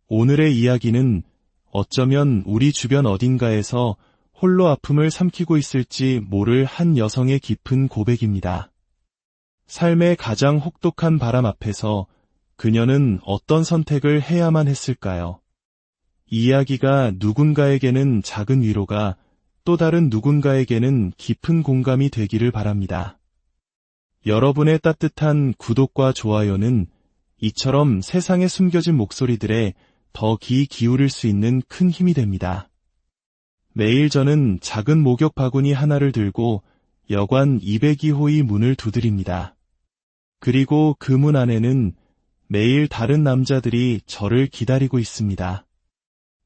오늘의 이야기는 어쩌면 우리 주변 어딘가에서 홀로 아픔을 삼키고 있을지 모를 한 여성의 깊은 고백입니다. 삶의 가장 혹독한 바람 앞에서 그녀는 어떤 선택을 해야만 했을까요? 이 이야기가 누군가에게는 작은 위로가, 또 다른 누군가에게는 깊은 공감이 되기를 바랍니다. 여러분의 따뜻한 구독과 좋아요는 이처럼 세상에 숨겨진 목소리들에 더 귀 기울일 수 있는 큰 힘이 됩니다. 매일 저는 작은 목욕 바구니 하나를 들고 여관 202호의 문을 두드립니다. 그리고 그 문 안에는 매일 다른 남자들이 저를 기다리고 있습니다.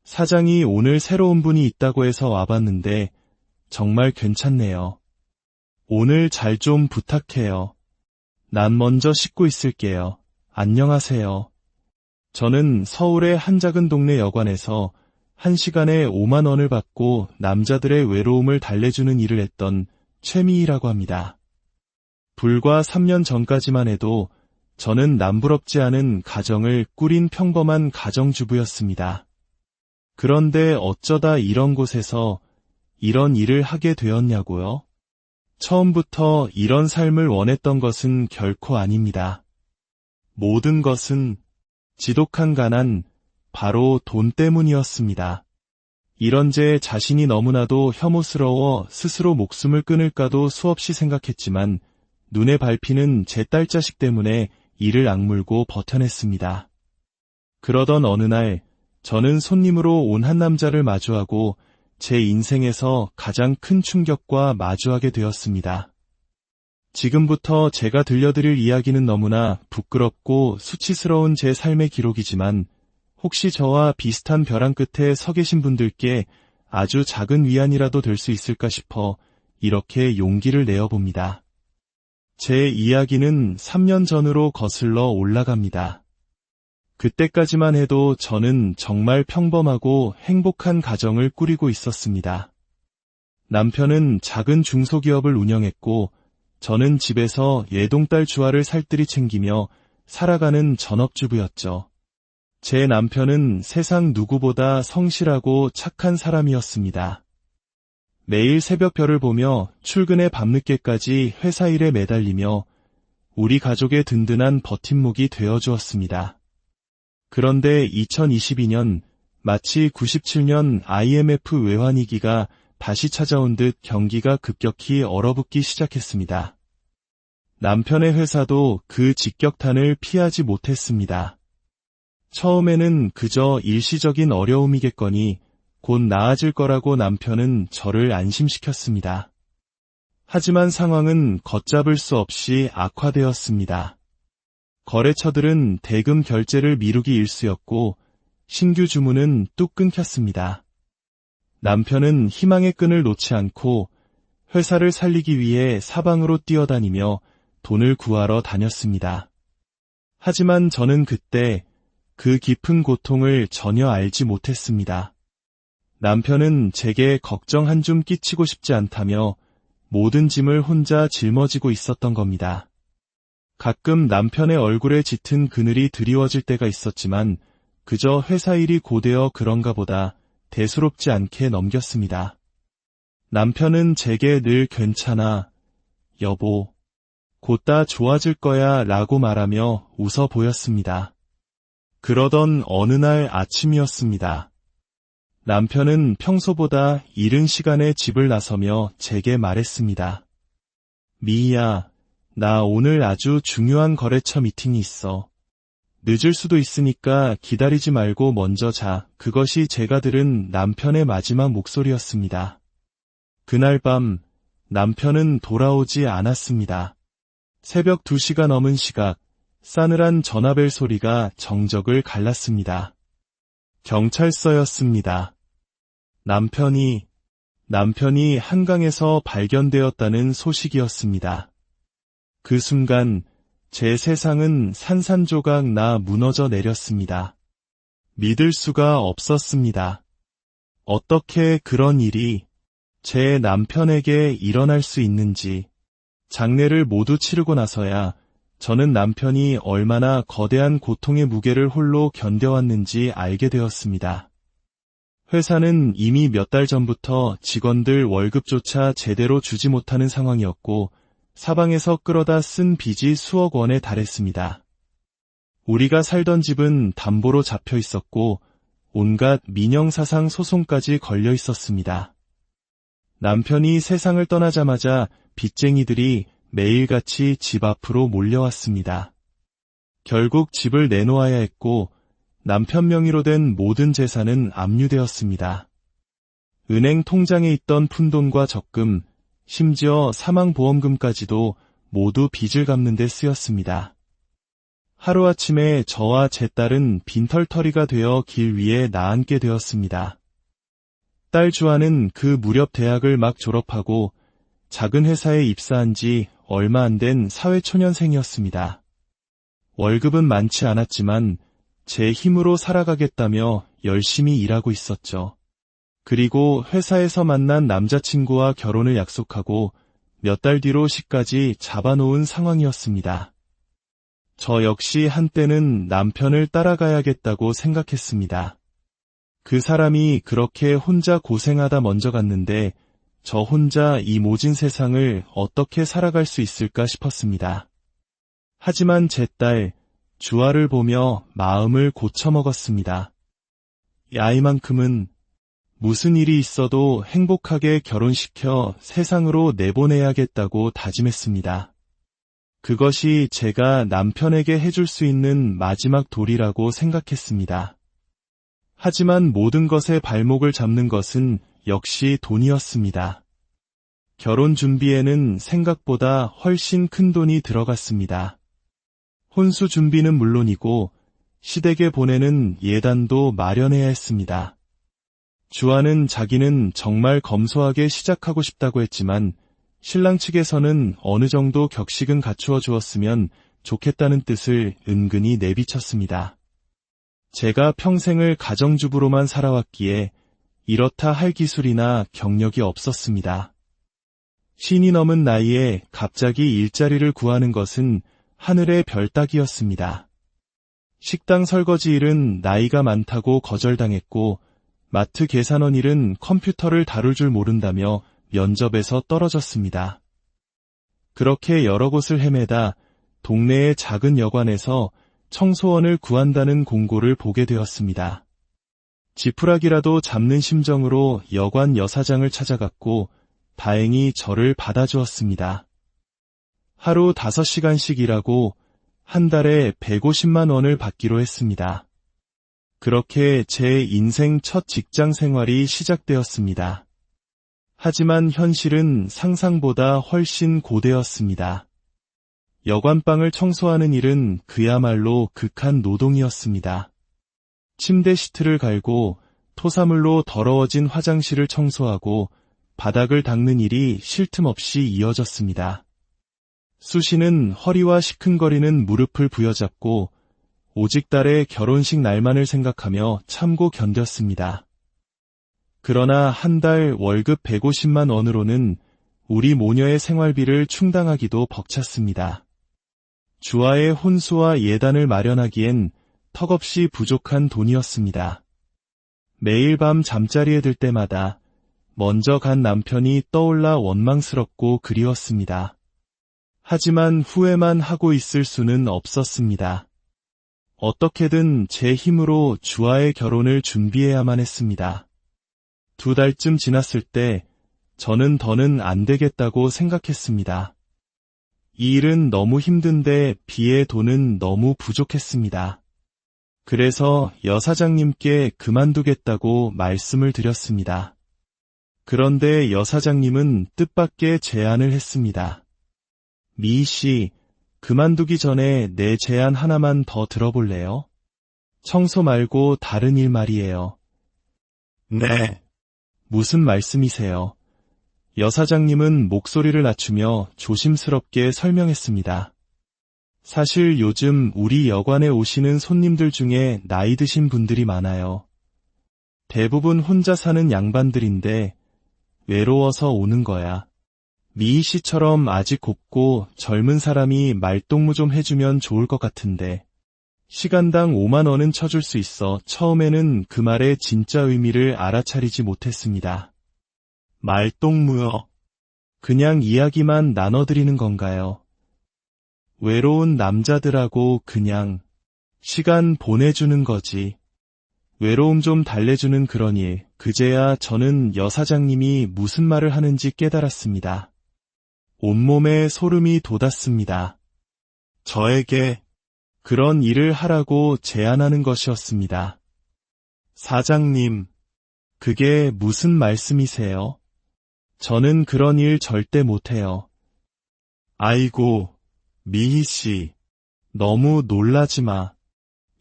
사장이 오늘 새로운 분이 있다고 해서 와봤는데 정말 괜찮네요. 오늘 잘 좀 부탁해요. 난 먼저 씻고 있을게요. 안녕하세요. 저는 서울의 한 작은 동네 여관에서 1시간에 5만 원을 받고 남자들의 외로움을 달래주는 일을 했던 최미희라고 합니다. 불과 3년 전까지만 해도 저는 남부럽지 않은 가정을 꾸린 평범한 가정주부였습니다. 그런데 어쩌다 이런 곳에서 이런 일을 하게 되었냐고요? 처음부터 이런 삶을 원했던 것은 결코 아닙니다. 모든 것은 지독한 가난, 바로 돈 때문이었습니다. 이런 제 자신이 너무나도 혐오스러워 스스로 목숨을 끊을까도 수없이 생각했지만 눈에 밟히는 제 딸자식 때문에 이를 악물고 버텨냈습니다. 그러던 어느 날 저는 손님으로 온 한 남자를 마주하고 제 인생에서 가장 큰 충격과 마주하게 되었습니다. 지금부터 제가 들려드릴 이야기는 너무나 부끄럽고 수치스러운 제 삶의 기록이지만 혹시 저와 비슷한 벼랑 끝에 서 계신 분들께 아주 작은 위안이라도 될 수 있을까 싶어 이렇게 용기를 내어봅니다. 제 이야기는 3년 전으로 거슬러 올라갑니다. 그때까지만 해도 저는 정말 평범하고 행복한 가정을 꾸리고 있었습니다. 남편은 작은 중소기업을 운영했고 저는 집에서 예동딸 주아를 살뜰히 챙기며 살아가는 전업주부였죠. 제 남편은 세상 누구보다 성실하고 착한 사람이었습니다. 매일 새벽별을 보며 출근해 밤늦게까지 회사 일에 매달리며 우리 가족의 든든한 버팀목이 되어주었습니다. 그런데 2022년 마치 97년 IMF 외환위기가 다시 찾아온 듯 경기가 급격히 얼어붙기 시작했습니다. 남편의 회사도 그 직격탄을 피하지 못했습니다. 처음에는 그저 일시적인 어려움이겠거니 곧 나아질 거라고 남편은 저를 안심시켰습니다. 하지만 상황은 걷잡을 수 없이 악화되었습니다. 거래처들은 대금 결제를 미루기 일쑤였고 신규 주문은 뚝 끊겼습니다. 남편은 희망의 끈을 놓지 않고 회사를 살리기 위해 사방으로 뛰어다니며 돈을 구하러 다녔습니다. 하지만 저는 그때 그 깊은 고통을 전혀 알지 못했습니다. 남편은 제게 걱정 한 줌 끼치고 싶지 않다며 모든 짐을 혼자 짊어지고 있었던 겁니다. 가끔 남편의 얼굴에 짙은 그늘이 드리워질 때가 있었지만 그저 회사 일이 고되어 그런가 보다 대수롭지 않게 넘겼습니다. 남편은 제게 늘 괜찮아, 여보, 곧 다 좋아질 거야 라고 말하며 웃어 보였습니다. 그러던 어느 날 아침이었습니다. 남편은 평소보다 이른 시간에 집을 나서며 제게 말했습니다. 미희야, 나 오늘 아주 중요한 거래처 미팅이 있어. 늦을 수도 있으니까 기다리지 말고 먼저 자. 그것이 제가 들은 남편의 마지막 목소리였습니다. 그날 밤 남편은 돌아오지 않았습니다. 새벽 2시가 넘은 시각, 싸늘한 전화벨 소리가 정적을 갈랐습니다. 경찰서였습니다. 남편이 한강에서 발견되었다는 소식이었습니다. 그 순간 제 세상은 산산조각 나 무너져 내렸습니다. 믿을 수가 없었습니다. 어떻게 그런 일이 제 남편에게 일어날 수 있는지. 장례를 모두 치르고 나서야 저는 남편이 얼마나 거대한 고통의 무게를 홀로 견뎌왔는지 알게 되었습니다. 회사는 이미 몇 달 전부터 직원들 월급조차 제대로 주지 못하는 상황이었고 사방에서 끌어다 쓴 빚이 수억 원에 달했습니다. 우리가 살던 집은 담보로 잡혀 있었고 온갖 민영사상 소송까지 걸려 있었습니다. 남편이 세상을 떠나자마자 빚쟁이들이 매일같이 집 앞으로 몰려왔습니다. 결국 집을 내놓아야 했고 남편 명의로 된 모든 재산은 압류되었습니다. 은행 통장에 있던 푼돈과 적금, 심지어 사망보험금까지도 모두 빚을 갚는 데 쓰였습니다. 하루아침에 저와 제 딸은 빈털터리가 되어 길 위에 나앉게 되었습니다. 딸 주아는 그 무렵 대학을 막 졸업하고 작은 회사에 입사한 지 얼마 안 된 사회초년생이었습니다. 월급은 많지 않았지만 제 힘으로 살아가겠다며 열심히 일하고 있었죠. 그리고 회사에서 만난 남자친구와 결혼을 약속하고 몇 달 뒤로 시까지 잡아놓은 상황이었습니다. 저 역시 한때는 남편을 따라가야겠다고 생각했습니다. 그 사람이 그렇게 혼자 고생하다 먼저 갔는데 저 혼자 이 모진 세상을 어떻게 살아갈 수 있을까 싶었습니다. 하지만 제 딸 주아를 보며 마음을 고쳐먹었습니다. 이 아이만큼은 무슨 일이 있어도 행복하게 결혼시켜 세상으로 내보내야겠다고 다짐했습니다. 그것이 제가 남편에게 해줄 수 있는 마지막 도리라고 생각했습니다. 하지만 모든 것의 발목을 잡는 것은 역시 돈이었습니다. 결혼 준비에는 생각보다 훨씬 큰 돈이 들어갔습니다. 혼수 준비는 물론이고 시댁에 보내는 예단도 마련해야 했습니다. 주아는 자기는 정말 검소하게 시작하고 싶다고 했지만 신랑 측에서는 어느 정도 격식은 갖추어 주었으면 좋겠다는 뜻을 은근히 내비쳤습니다. 제가 평생을 가정주부로만 살아왔기에 이렇다 할 기술이나 경력이 없었습니다. 신이 넘은 나이에 갑자기 일자리를 구하는 것은 하늘의 별 따기였습니다. 식당 설거지 일은 나이가 많다고 거절당했고 마트 계산원 일은 컴퓨터를 다룰 줄 모른다며 면접에서 떨어졌습니다. 그렇게 여러 곳을 헤매다 동네의 작은 여관에서 청소원을 구한다는 공고를 보게 되었습니다. 지푸라기라도 잡는 심정으로 여관 여사장을 찾아갔고 다행히 저를 받아주었습니다. 하루 5시간씩 일하고 한 달에 150만 원을 받기로 했습니다. 그렇게 제 인생 첫 직장 생활이 시작되었습니다. 하지만 현실은 상상보다 훨씬 고되었습니다. 여관방을 청소하는 일은 그야말로 극한 노동이었습니다. 침대 시트를 갈고 토사물로 더러워진 화장실을 청소하고 바닥을 닦는 일이 쉴 틈 없이 이어졌습니다. 수시는 허리와 시큰거리는 무릎을 부여잡고 오직 딸의 결혼식 날만을 생각하며 참고 견뎠습니다. 그러나 한 달 월급 150만 원으로는 우리 모녀의 생활비를 충당하기도 벅찼습니다. 주아의 혼수와 예단을 마련하기엔 턱없이 부족한 돈이었습니다. 매일 밤 잠자리에 들 때마다 먼저 간 남편이 떠올라 원망스럽고 그리웠습니다. 하지만 후회만 하고 있을 수는 없었습니다. 어떻게든 제 힘으로 주아의 결혼을 준비해야만 했습니다. 2달쯤 지났을 때 저는 더는 안 되겠다고 생각했습니다. 이 일은 너무 힘든데 비의 돈은 너무 부족했습니다. 그래서 여사장님께 그만두겠다고 말씀을 드렸습니다. 그런데 여사장님은 뜻밖의 제안을 했습니다. 미희 씨, 그만두기 전에 내 제안 하나만 더 들어볼래요? 청소 말고 다른 일 말이에요. 네. 무슨 말씀이세요? 여사장님은 목소리를 낮추며 조심스럽게 설명했습니다. 사실 요즘 우리 여관에 오시는 손님들 중에 나이 드신 분들이 많아요. 대부분 혼자 사는 양반들인데 외로워서 오는 거야. 미희 씨처럼 아직 곱고 젊은 사람이 말동무 좀 해주면 좋을 것 같은데 시간당 5만 원은 쳐줄 수 있어 처음에는 그 말의 진짜 의미를 알아차리지 못했습니다. 말동무요. 그냥 이야기만 나눠드리는 건가요? 외로운 남자들하고 그냥 시간 보내주는 거지. 외로움 좀 달래주는 그런 일, 그제야 저는 여사장님이 무슨 말을 하는지 깨달았습니다. 온몸에 소름이 돋았습니다. 저에게 그런 일을 하라고 제안하는 것이었습니다. 사장님, 그게 무슨 말씀이세요? 저는 그런 일 절대 못해요. 아이고, 미희 씨, 너무 놀라지 마.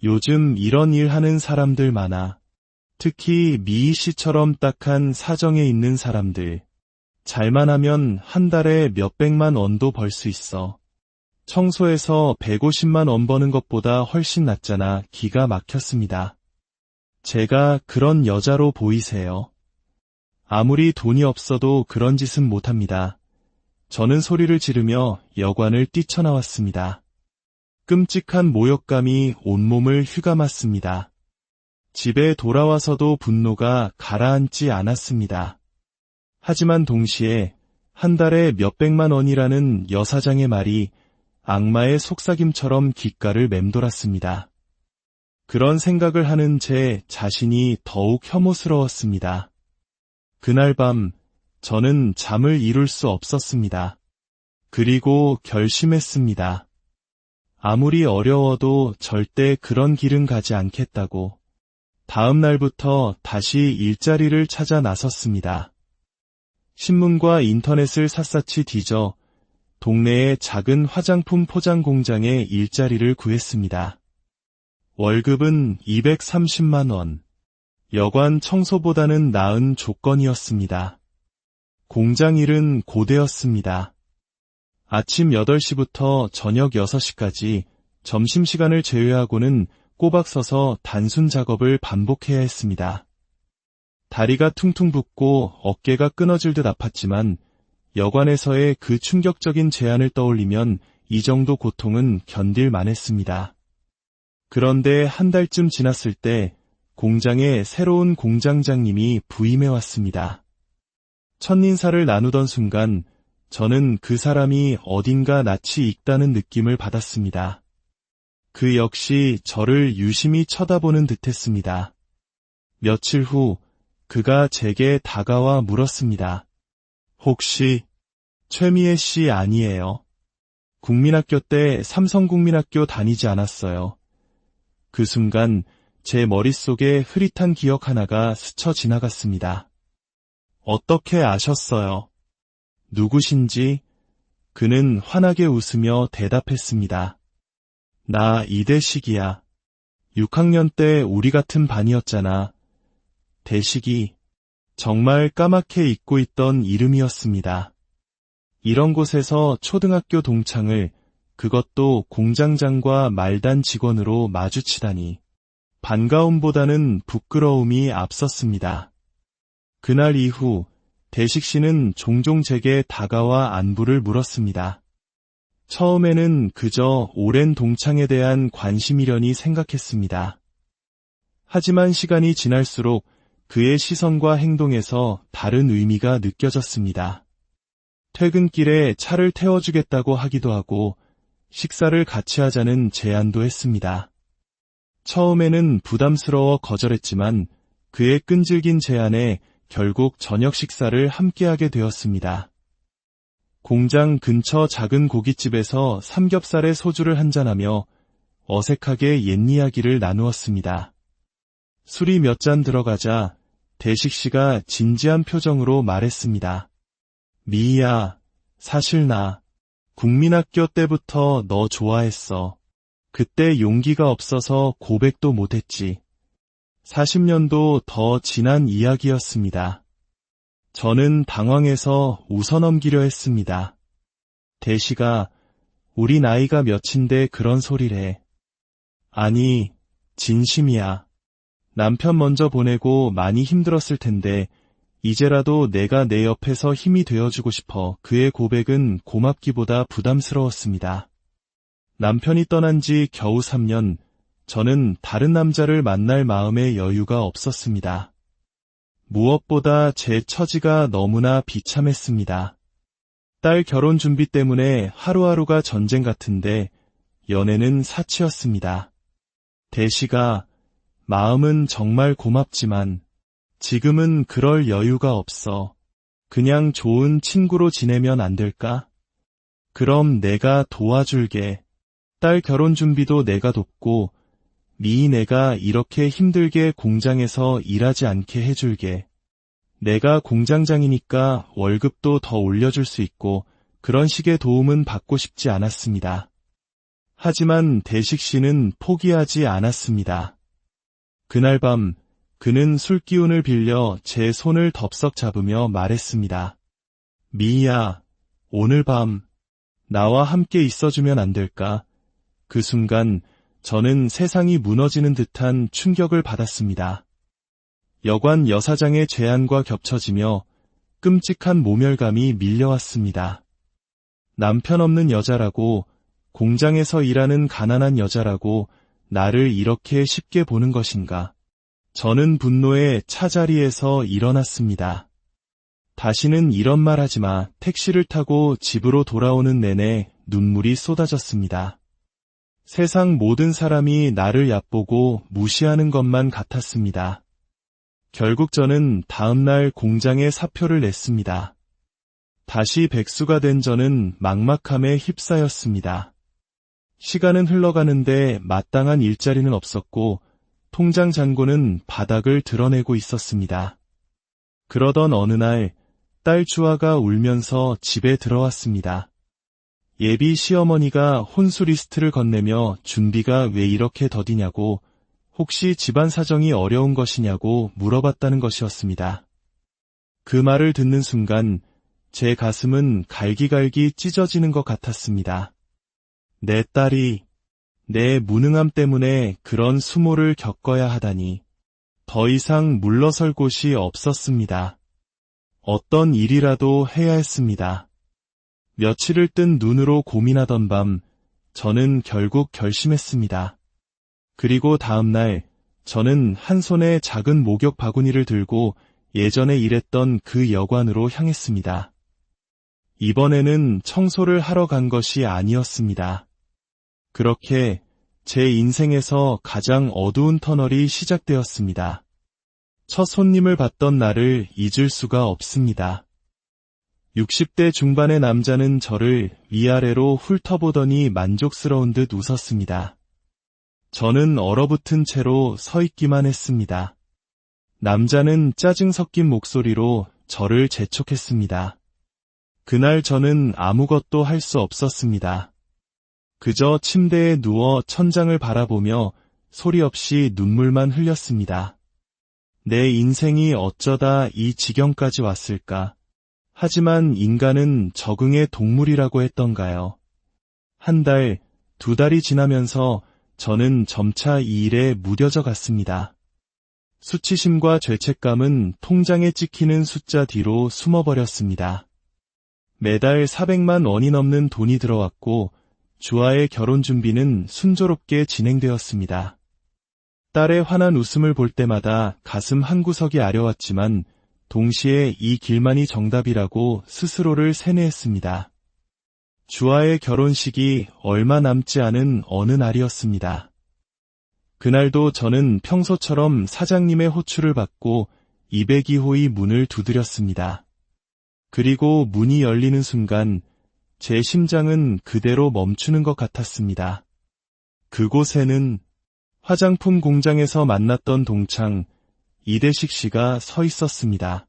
요즘 이런 일 하는 사람들 많아. 특히 미희 씨처럼 딱한 사정에 있는 사람들. 잘만 하면 한 달에 몇백만 원도 벌 수 있어. 청소해서 150만 원 버는 것보다 훨씬 낫잖아. 기가 막혔습니다. 제가 그런 여자로 보이세요? 아무리 돈이 없어도 그런 짓은 못합니다. 저는 소리를 지르며 여관을 뛰쳐나왔습니다. 끔찍한 모욕감이 온몸을 휘감았습니다. 집에 돌아와서도 분노가 가라앉지 않았습니다. 하지만 동시에 한 달에 몇백만 원이라는 여사장의 말이 악마의 속삭임처럼 귓가를 맴돌았습니다. 그런 생각을 하는 제 자신이 더욱 혐오스러웠습니다. 그날 밤 저는 잠을 이룰 수 없었습니다. 그리고 결심했습니다. 아무리 어려워도 절대 그런 길은 가지 않겠다고. 다음 날부터 다시 일자리를 찾아 나섰습니다. 신문과 인터넷을 샅샅이 뒤져 동네의 작은 화장품 포장 공장에 일자리를 구했습니다. 월급은 230만 원. 여관 청소보다는 나은 조건이었습니다. 공장 일은 고되었습니다. 아침 8시부터 저녁 6시까지 점심시간을 제외하고는 꼬박 서서 단순 작업을 반복해야 했습니다. 다리가 퉁퉁 붓고 어깨가 끊어질 듯 아팠지만 여관에서의 그 충격적인 제안을 떠올리면 이 정도 고통은 견딜만 했습니다. 그런데 한 달쯤 지났을 때 공장에 새로운 공장장님이 부임해 왔습니다. 첫인사를 나누던 순간 저는 그 사람이 어딘가 낯이 익다는 느낌을 받았습니다. 그 역시 저를 유심히 쳐다보는 듯했습니다. 며칠 후 그가 제게 다가와 물었습니다. 혹시 최미애 씨 아니에요? 국민학교 때 삼성국민학교 다니지 않았어요. 그 순간 제 머릿속에 흐릿한 기억 하나가 스쳐 지나갔습니다. 어떻게 아셨어요? 누구신지? 그는 환하게 웃으며 대답했습니다. 나 이대식이야. 6학년 때 우리 같은 반이었잖아. 대식이 정말 까맣게 잊고 있던 이름이었습니다. 이런 곳에서 초등학교 동창을, 그것도 공장장과 말단 직원으로 마주치다니. 반가움보다는 부끄러움이 앞섰습니다. 그날 이후 대식 씨는 종종 제게 다가와 안부를 물었습니다. 처음에는 그저 오랜 동창에 대한 관심이려니 생각했습니다. 하지만 시간이 지날수록 그의 시선과 행동에서 다른 의미가 느껴졌습니다. 퇴근길에 차를 태워주겠다고 하기도 하고 식사를 같이 하자는 제안도 했습니다. 처음에는 부담스러워 거절했지만 그의 끈질긴 제안에 결국 저녁 식사를 함께하게 되었습니다. 공장 근처 작은 고깃집에서 삼겹살에 소주를 한잔하며 어색하게 옛 이야기를 나누었습니다. 술이 몇 잔 들어가자 대식 씨가 진지한 표정으로 말했습니다. 미희야, 사실 나 국민학교 때부터 너 좋아했어. 그때 용기가 없어서 고백도 못했지. 40년도 더 지난 이야기였습니다. 저는 당황해서 웃어넘기려 했습니다. 대시가 우리 나이가 몇인데 그런 소리래. 아니, 진심이야. 남편 먼저 보내고 많이 힘들었을 텐데 이제라도 내가 내 옆에서 힘이 되어주고 싶어 그의 고백은 고맙기보다 부담스러웠습니다. 남편이 떠난 지 겨우 3년, 저는 다른 남자를 만날 마음의 여유가 없었습니다. 무엇보다 제 처지가 너무나 비참했습니다. 딸 결혼 준비 때문에 하루하루가 전쟁 같은데 연애는 사치였습니다. 대시가 마음은 정말 고맙지만 지금은 그럴 여유가 없어. 그냥 좋은 친구로 지내면 안 될까? 그럼 내가 도와줄게. 딸 결혼 준비도 내가 돕고 내가 이렇게 힘들게 공장에서 일하지 않게 해줄게. 내가 공장장이니까 월급도 더 올려줄 수 있고 그런 식의 도움은 받고 싶지 않았습니다. 하지만 대식 씨는 포기하지 않았습니다. 그날 밤 그는 술기운을 빌려 제 손을 덥석 잡으며 말했습니다. 미희야, 오늘 밤 나와 함께 있어주면 안 될까? 그 순간 저는 세상이 무너지는 듯한 충격을 받았습니다. 여관 여사장의 제안과 겹쳐지며 끔찍한 모멸감이 밀려왔습니다. 남편 없는 여자라고, 공장에서 일하는 가난한 여자라고 나를 이렇게 쉽게 보는 것인가. 저는 분노에 차자리에서 일어났습니다. 다시는 이런 말 하지 마. 택시를 타고 집으로 돌아오는 내내 눈물이 쏟아졌습니다. 세상 모든 사람이 나를 얕보고 무시하는 것만 같았습니다. 결국 저는 다음날 공장에 사표를 냈습니다. 다시 백수가 된 저는 막막함에 휩싸였습니다. 시간은 흘러가는데 마땅한 일자리는 없었고 통장 잔고는 바닥을 드러내고 있었습니다. 그러던 어느 날 딸 주아가 울면서 집에 들어왔습니다. 예비 시어머니가 혼수 리스트를 건네며 준비가 왜 이렇게 더디냐고, 혹시 집안 사정이 어려운 것이냐고 물어봤다는 것이었습니다. 그 말을 듣는 순간 제 가슴은 갈기갈기 찢어지는 것 같았습니다. 내 딸이 내 무능함 때문에 그런 수모를 겪어야 하다니. 더 이상 물러설 곳이 없었습니다. 어떤 일이라도 해야 했습니다. 며칠을 뜬 눈으로 고민하던 밤, 저는 결국 결심했습니다. 그리고 다음 날, 저는 한 손에 작은 목욕 바구니를 들고 예전에 일했던 그 여관으로 향했습니다. 이번에는 청소를 하러 간 것이 아니었습니다. 그렇게 제 인생에서 가장 어두운 터널이 시작되었습니다. 첫 손님을 받던 날을 잊을 수가 없습니다. 60대 중반의 남자는 저를 위아래로 훑어보더니 만족스러운 듯 웃었습니다. 저는 얼어붙은 채로 서 있기만 했습니다. 남자는 짜증 섞인 목소리로 저를 재촉했습니다. 그날 저는 아무것도 할 수 없었습니다. 그저 침대에 누워 천장을 바라보며 소리 없이 눈물만 흘렸습니다. 내 인생이 어쩌다 이 지경까지 왔을까? 하지만 인간은 적응의 동물이라고 했던가요? 한 달, 두 달이 지나면서 저는 점차 이 일에 무뎌져 갔습니다. 수치심과 죄책감은 통장에 찍히는 숫자 뒤로 숨어버렸습니다. 매달 400만 원이 넘는 돈이 들어왔고 주아의 결혼 준비는 순조롭게 진행되었습니다. 딸의 환한 웃음을 볼 때마다 가슴 한구석이 아려왔지만 동시에 이 길만이 정답이라고 스스로를 세뇌했습니다. 주아의 결혼식이 얼마 남지 않은 어느 날이었습니다. 그날도 저는 평소처럼 사장님의 호출을 받고 202호의 문을 두드렸습니다. 그리고 문이 열리는 순간 제 심장은 그대로 멈추는 것 같았습니다. 그곳에는 화장품 공장에서 만났던 동창 이대식 씨가 서 있었습니다.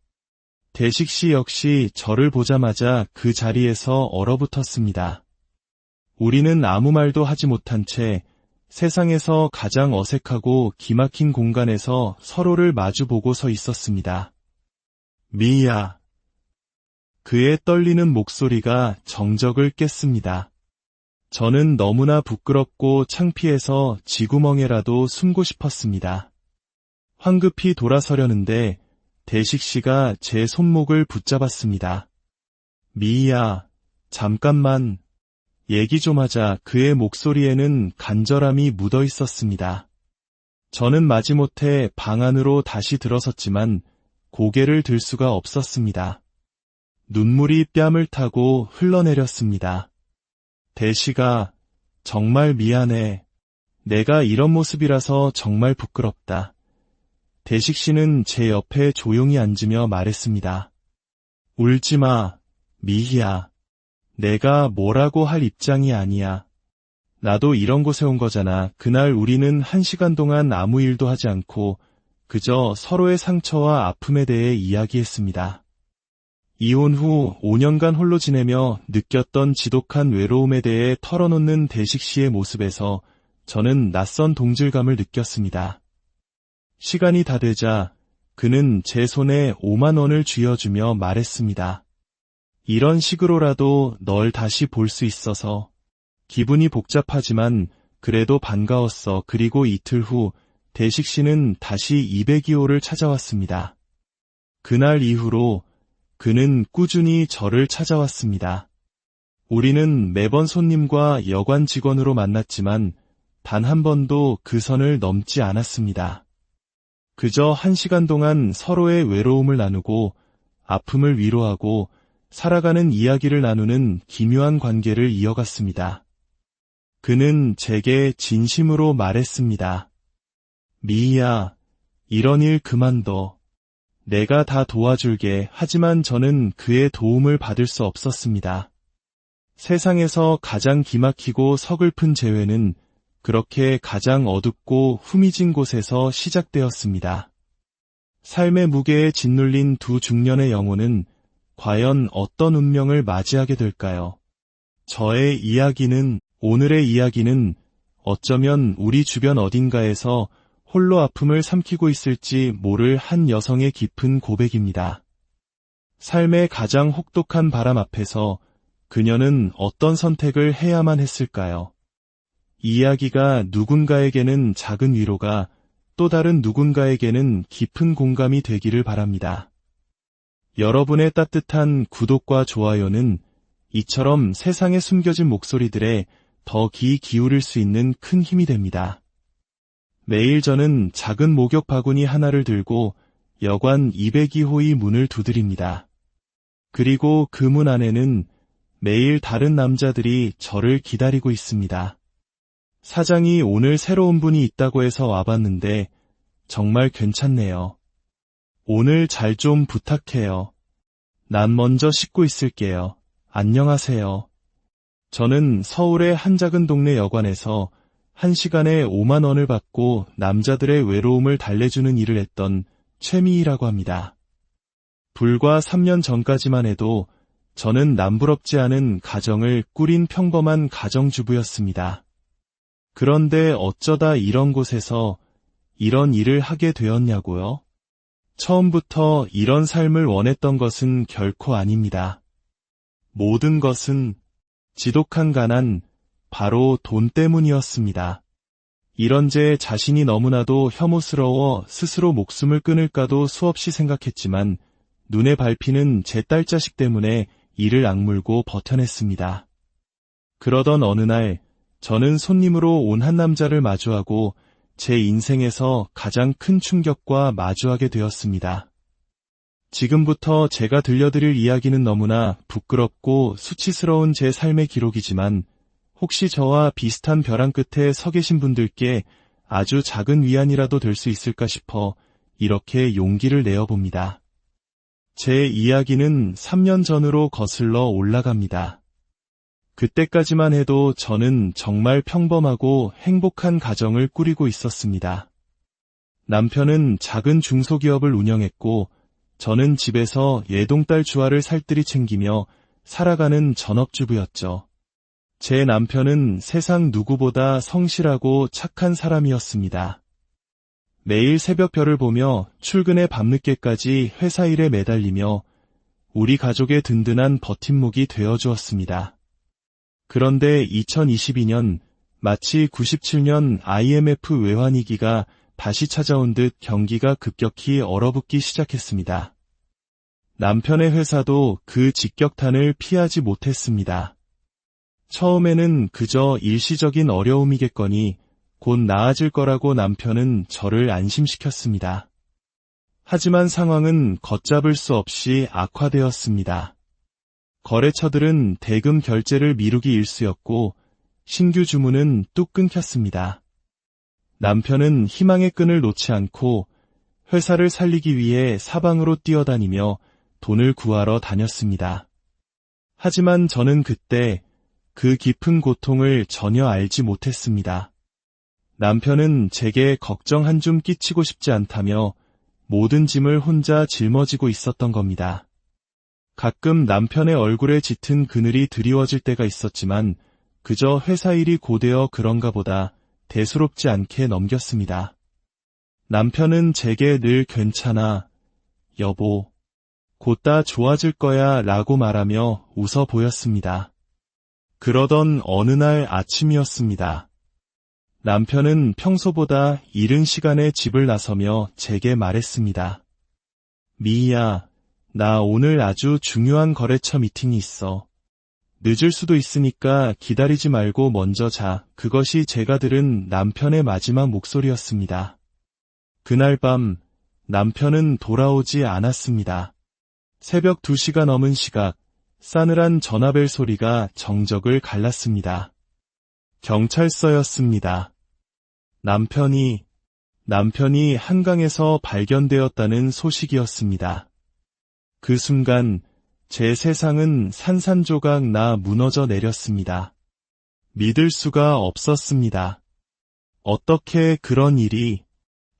대식 씨 역시 저를 보자마자 그 자리에서 얼어붙었습니다. 우리는 아무 말도 하지 못한 채 세상에서 가장 어색하고 기막힌 공간에서 서로를 마주보고 서 있었습니다. 미희야. 그의 떨리는 목소리가 정적을 깼습니다. 저는 너무나 부끄럽고 창피해서 쥐구멍에라도 숨고 싶었습니다. 황급히 돌아서려는데 대식 씨가 제 손목을 붙잡았습니다. 미희야, 잠깐만. 얘기 좀 하자. 그의 목소리에는 간절함이 묻어 있었습니다. 저는 마지못해 방 안으로 다시 들어섰지만 고개를 들 수가 없었습니다. 눈물이 뺨을 타고 흘러내렸습니다. 대식아, 정말 미안해. 내가 이런 모습이라서 정말 부끄럽다. 대식 씨는 제 옆에 조용히 앉으며 말했습니다. 울지 마, 미희야. 내가 뭐라고 할 입장이 아니야. 나도 이런 곳에 온 거잖아. 그날 우리는 1시간 동안 아무 일도 하지 않고 그저 서로의 상처와 아픔에 대해 이야기했습니다. 이혼 후 5년간 홀로 지내며 느꼈던 지독한 외로움에 대해 털어놓는 대식 씨의 모습에서 저는 낯선 동질감을 느꼈습니다. 시간이 다 되자 그는 제 손에 5만 원을 쥐어주며 말했습니다. 이런 식으로라도 널 다시 볼 수 있어서 기분이 복잡하지만 그래도 반가웠어. 그리고 이틀 후 대식 씨는 다시 202호를 찾아왔습니다. 그날 이후로 그는 꾸준히 저를 찾아왔습니다. 우리는 매번 손님과 여관 직원으로 만났지만 단 한 번도 그 선을 넘지 않았습니다. 그저 1시간 동안 서로의 외로움을 나누고 아픔을 위로하고 살아가는 이야기를 나누는 기묘한 관계를 이어갔습니다. 그는 제게 진심으로 말했습니다. 미희야, 이런 일 그만둬. 내가 다 도와줄게. 하지만 저는 그의 도움을 받을 수 없었습니다. 세상에서 가장 기막히고 서글픈 재회는 그렇게 가장 어둡고 후미진 곳에서 시작되었습니다. 삶의 무게에 짓눌린 두 중년의 영혼은 과연 어떤 운명을 맞이하게 될까요? 오늘의 이야기는 어쩌면 우리 주변 어딘가에서 홀로 아픔을 삼키고 있을지 모를 한 여성의 깊은 고백입니다. 삶의 가장 혹독한 바람 앞에서 그녀는 어떤 선택을 해야만 했을까요? 이 이야기가 누군가에게는 작은 위로가 또 다른 누군가에게는 깊은 공감이 되기를 바랍니다. 여러분의 따뜻한 구독과 좋아요는 이처럼 세상에 숨겨진 목소리들에 더 귀 기울일 수 있는 큰 힘이 됩니다. 매일 저는 작은 목욕 바구니 하나를 들고 여관 202호의 문을 두드립니다. 그리고 그 문 안에는 매일 다른 남자들이 저를 기다리고 있습니다. 사장이 오늘 새로운 분이 있다고 해서 와봤는데 정말 괜찮네요. 오늘 잘 좀 부탁해요. 난 먼저 씻고 있을게요. 안녕하세요. 저는 서울의 한 작은 동네 여관에서 1시간에 5만 원을 받고 남자들의 외로움을 달래주는 일을 했던 최미희라고 합니다. 불과 3년 전까지만 해도 저는 남부럽지 않은 가정을 꾸린 평범한 가정주부였습니다. 그런데 어쩌다 이런 곳에서 이런 일을 하게 되었냐고요? 처음부터 이런 삶을 원했던 것은 결코 아닙니다. 모든 것은 지독한 가난, 바로 돈 때문이었습니다. 이런 제 자신이 너무나도 혐오스러워 스스로 목숨을 끊을까도 수없이 생각했지만 눈에 밟히는 제 딸자식 때문에 이를 악물고 버텨냈습니다. 그러던 어느 날 저는 손님으로 온 한 남자를 마주하고 제 인생에서 가장 큰 충격과 마주하게 되었습니다. 지금부터 제가 들려드릴 이야기는 너무나 부끄럽고 수치스러운 제 삶의 기록이지만 혹시 저와 비슷한 벼랑 끝에 서 계신 분들께 아주 작은 위안이라도 될 수 있을까 싶어 이렇게 용기를 내어봅니다. 제 이야기는 3년 전으로 거슬러 올라갑니다. 그때까지만 해도 저는 정말 평범하고 행복한 가정을 꾸리고 있었습니다. 남편은 작은 중소기업을 운영했고 저는 집에서 예동딸 주아를 살뜰히 챙기며 살아가는 전업주부였죠. 제 남편은 세상 누구보다 성실하고 착한 사람이었습니다. 매일 새벽별을 보며 출근해 밤늦게까지 회사 일에 매달리며 우리 가족의 든든한 버팀목이 되어주었습니다. 그런데 2022년 마치 97년 IMF 외환위기가 다시 찾아온 듯 경기가 급격히 얼어붙기 시작했습니다. 남편의 회사도 그 직격탄을 피하지 못했습니다. 처음에는 그저 일시적인 어려움이겠거니 곧 나아질 거라고 남편은 저를 안심시켰습니다. 하지만 상황은 걷잡을 수 없이 악화되었습니다. 거래처들은 대금 결제를 미루기 일쑤였고 신규 주문은 뚝 끊겼습니다. 남편은 희망의 끈을 놓지 않고 회사를 살리기 위해 사방으로 뛰어다니며 돈을 구하러 다녔습니다. 하지만 저는 그때 그 깊은 고통을 전혀 알지 못했습니다. 남편은 제게 걱정 한 줌 끼치고 싶지 않다며 모든 짐을 혼자 짊어지고 있었던 겁니다. 가끔 남편의 얼굴에 짙은 그늘이 드리워질 때가 있었지만 그저 회사 일이 고되어 그런가 보다 대수롭지 않게 넘겼습니다. 남편은 제게 늘 괜찮아, 여보, 곧 다 좋아질 거야 라고 말하며 웃어 보였습니다. 그러던 어느 날 아침이었습니다. 남편은 평소보다 이른 시간에 집을 나서며 제게 말했습니다. 미희야, 나 오늘 아주 중요한 거래처 미팅이 있어. 늦을 수도 있으니까 기다리지 말고 먼저 자. 그것이 제가 들은 남편의 마지막 목소리였습니다. 그날 밤 남편은 돌아오지 않았습니다. 새벽 2시가 넘은 시각, 싸늘한 전화벨 소리가 정적을 갈랐습니다. 경찰서였습니다. 남편이 한강에서 발견되었다는 소식이었습니다. 그 순간 제 세상은 산산조각 나 무너져 내렸습니다. 믿을 수가 없었습니다. 어떻게 그런 일이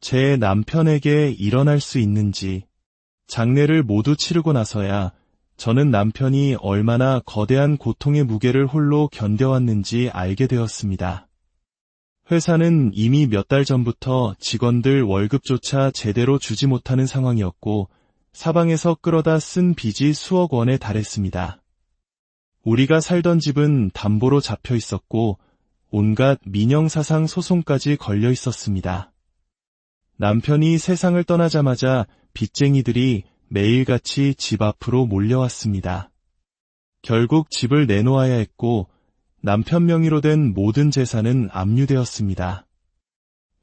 제 남편에게 일어날 수 있는지. 장례를 모두 치르고 나서야 저는 남편이 얼마나 거대한 고통의 무게를 홀로 견뎌왔는지 알게 되었습니다. 회사는 이미 몇 달 전부터 직원들 월급조차 제대로 주지 못하는 상황이었고 사방에서 끌어다 쓴 빚이 수억 원에 달했습니다. 우리가 살던 집은 담보로 잡혀 있었고 온갖 민영사상 소송까지 걸려 있었습니다. 남편이 세상을 떠나자마자 빚쟁이들이 매일같이 집 앞으로 몰려왔습니다. 결국 집을 내놓아야 했고 남편 명의로 된 모든 재산은 압류되었습니다.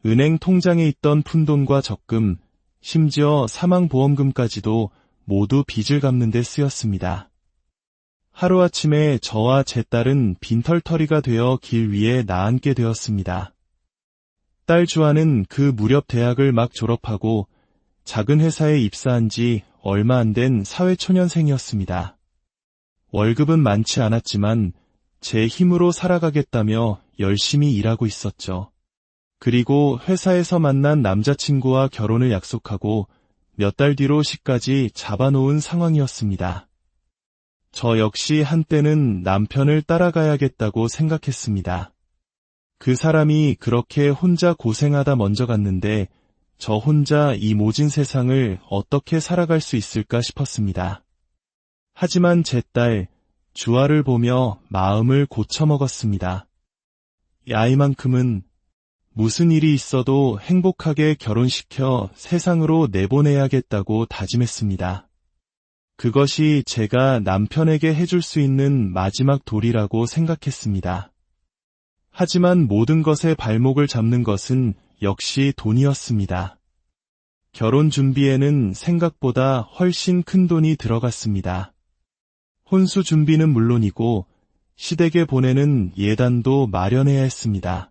은행 통장에 있던 푼돈과 적금, 심지어 사망보험금까지도 모두 빚을 갚는 데 쓰였습니다. 하루아침에 저와 제 딸은 빈털터리가 되어 길 위에 나앉게 되었습니다. 딸 주아는 그 무렵 대학을 막 졸업하고 작은 회사에 입사한 지 얼마 안 된 사회초년생이었습니다. 월급은 많지 않았지만 제 힘으로 살아가겠다며 열심히 일하고 있었죠. 그리고 회사에서 만난 남자친구와 결혼을 약속하고 몇 달 뒤로 시까지 잡아놓은 상황이었습니다. 저 역시 한때는 남편을 따라가야겠다고 생각했습니다. 그 사람이 그렇게 혼자 고생하다 먼저 갔는데 저 혼자 이 모진 세상을 어떻게 살아갈 수 있을까 싶었습니다. 하지만 제 딸 주아를 보며 마음을 고쳐먹었습니다. 이 아이만큼은 무슨 일이 있어도 행복하게 결혼시켜 세상으로 내보내야겠다고 다짐했습니다. 그것이 제가 남편에게 해줄 수 있는 마지막 도리라고 생각했습니다. 하지만 모든 것의 발목을 잡는 것은 역시 돈이었습니다. 결혼 준비에는 생각보다 훨씬 큰 돈이 들어갔습니다. 혼수 준비는 물론이고 시댁에 보내는 예단도 마련해야 했습니다.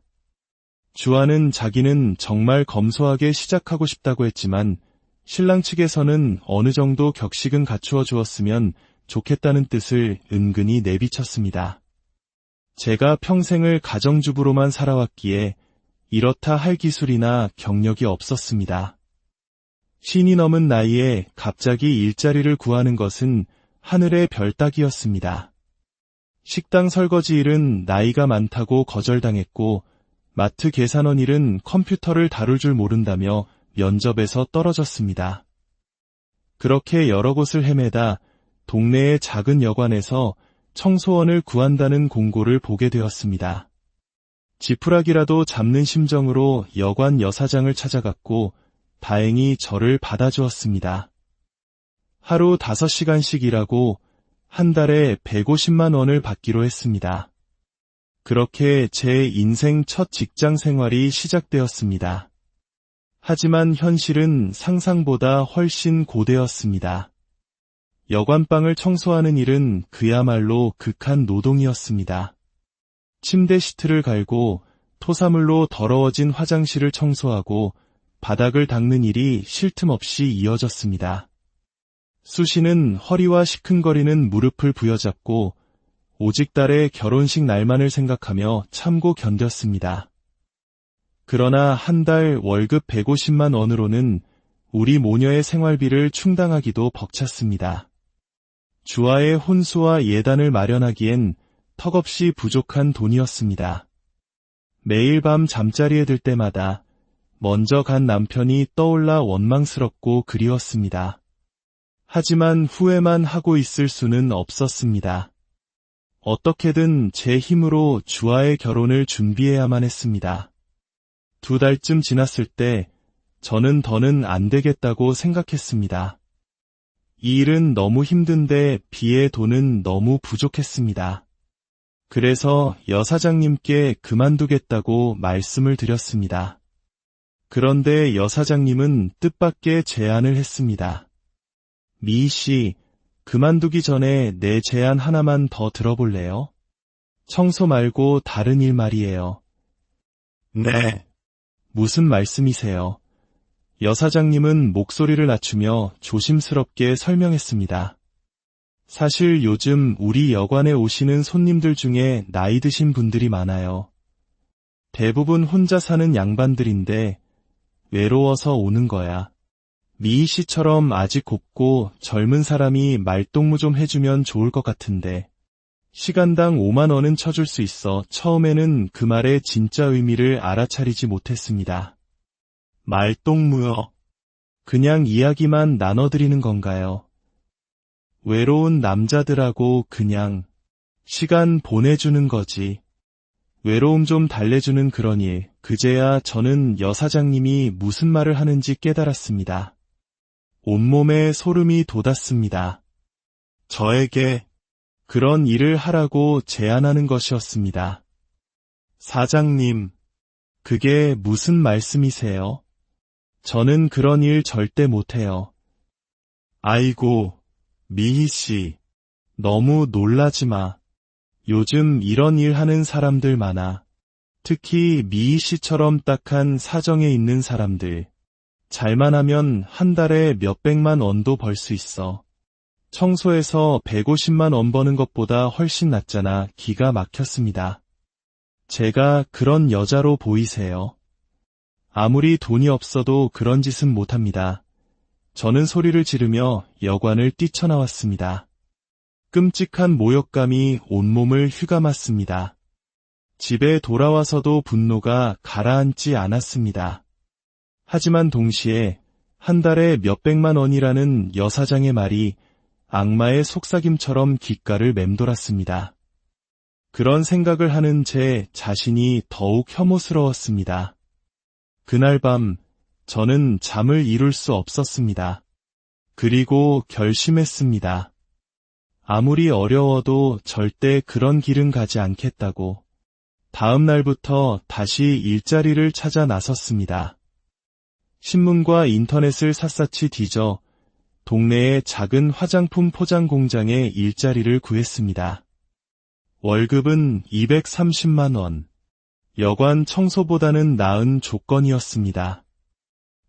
주아는 자기는 정말 검소하게 시작하고 싶다고 했지만 신랑 측에서는 어느 정도 격식은 갖추어 주었으면 좋겠다는 뜻을 은근히 내비쳤습니다. 제가 평생을 가정주부로만 살아왔기에 이렇다 할 기술이나 경력이 없었습니다. 신이 넘은 나이에 갑자기 일자리를 구하는 것은 하늘의 별 따기였습니다. 식당 설거지 일은 나이가 많다고 거절당했고 마트 계산원 일은 컴퓨터를 다룰 줄 모른다며 면접에서 떨어졌습니다. 그렇게 여러 곳을 헤매다 동네의 작은 여관에서 청소원을 구한다는 공고를 보게 되었습니다. 지푸라기라도 잡는 심정으로 여관 여사장을 찾아갔고 다행히 저를 받아주었습니다. 하루 5시간씩 일하고 한 달에 150만 원을 받기로 했습니다. 그렇게 제 인생 첫 직장 생활이 시작되었습니다. 하지만 현실은 상상보다 훨씬 고되었습니다. 여관방을 청소하는 일은 그야말로 극한 노동이었습니다. 침대 시트를 갈고 토사물로 더러워진 화장실을 청소하고 바닥을 닦는 일이 쉴 틈 없이 이어졌습니다. 수시는 허리와 시큰거리는 무릎을 부여잡고 오직 딸의 결혼식 날만을 생각하며 참고 견뎠습니다. 그러나 한 달 월급 150만 원으로는 우리 모녀의 생활비를 충당하기도 벅찼습니다. 주아의 혼수와 예단을 마련하기엔 턱없이 부족한 돈이었습니다. 매일 밤 잠자리에 들 때마다 먼저 간 남편이 떠올라 원망스럽고 그리웠습니다. 하지만 후회만 하고 있을 수는 없었습니다. 어떻게든 제 힘으로 주아의 결혼을 준비해야만 했습니다. 2달쯤 지났을 때 저는 더는 안 되겠다고 생각했습니다. 이 일은 너무 힘든데 비의 돈은 너무 부족했습니다. 그래서 여사장님께 그만두겠다고 말씀을 드렸습니다. 그런데 여사장님은 뜻밖의 제안을 했습니다. 미희 씨, 그만두기 전에 내 제안 하나만 더 들어볼래요? 청소 말고 다른 일 말이에요. 네. 무슨 말씀이세요? 여사장님은 목소리를 낮추며 조심스럽게 설명했습니다. 사실 요즘 우리 여관에 오시는 손님들 중에 나이 드신 분들이 많아요. 대부분 혼자 사는 양반들인데 외로워서 오는 거야. 미희 씨처럼 아직 곱고 젊은 사람이 말동무 좀 해주면 좋을 것 같은데 시간당 5만 원은 쳐줄 수 있어 처음에는 그 말의 진짜 의미를 알아차리지 못했습니다. 말동무요. 그냥 이야기만 나눠드리는 건가요? 외로운 남자들하고 그냥 시간 보내주는 거지. 외로움 좀 달래주는 그런 일. 그제야 저는 여사장님이 무슨 말을 하는지 깨달았습니다. 온몸에 소름이 돋았습니다. 저에게 그런 일을 하라고 제안하는 것이었습니다. 사장님, 그게 무슨 말씀이세요? 저는 그런 일 절대 못해요. 아이고, 미희 씨. 너무 놀라지 마. 요즘 이런 일 하는 사람들 많아. 특히 미희 씨처럼 딱한 사정에 있는 사람들. 잘만 하면 한 달에 몇백만 원도 벌 수 있어. 청소해서 150만 원 버는 것보다 훨씬 낫잖아. 기가 막혔습니다. 제가 그런 여자로 보이세요? 아무리 돈이 없어도 그런 짓은 못합니다. 저는 소리를 지르며 여관을 뛰쳐나왔습니다. 끔찍한 모욕감이 온몸을 휘감았습니다. 집에 돌아와서도 분노가 가라앉지 않았습니다. 하지만 동시에 한 달에 몇백만 원이라는 여사장의 말이 악마의 속삭임처럼 귓가를 맴돌았습니다. 그런 생각을 하는 제 자신이 더욱 혐오스러웠습니다. 그날 밤 저는 잠을 이룰 수 없었습니다. 그리고 결심했습니다. 아무리 어려워도 절대 그런 길은 가지 않겠다고. 다음 날부터 다시 일자리를 찾아 나섰습니다. 신문과 인터넷을 샅샅이 뒤져 동네의 작은 화장품 포장 공장에 일자리를 구했습니다. 월급은 230만 원. 여관 청소보다는 나은 조건이었습니다.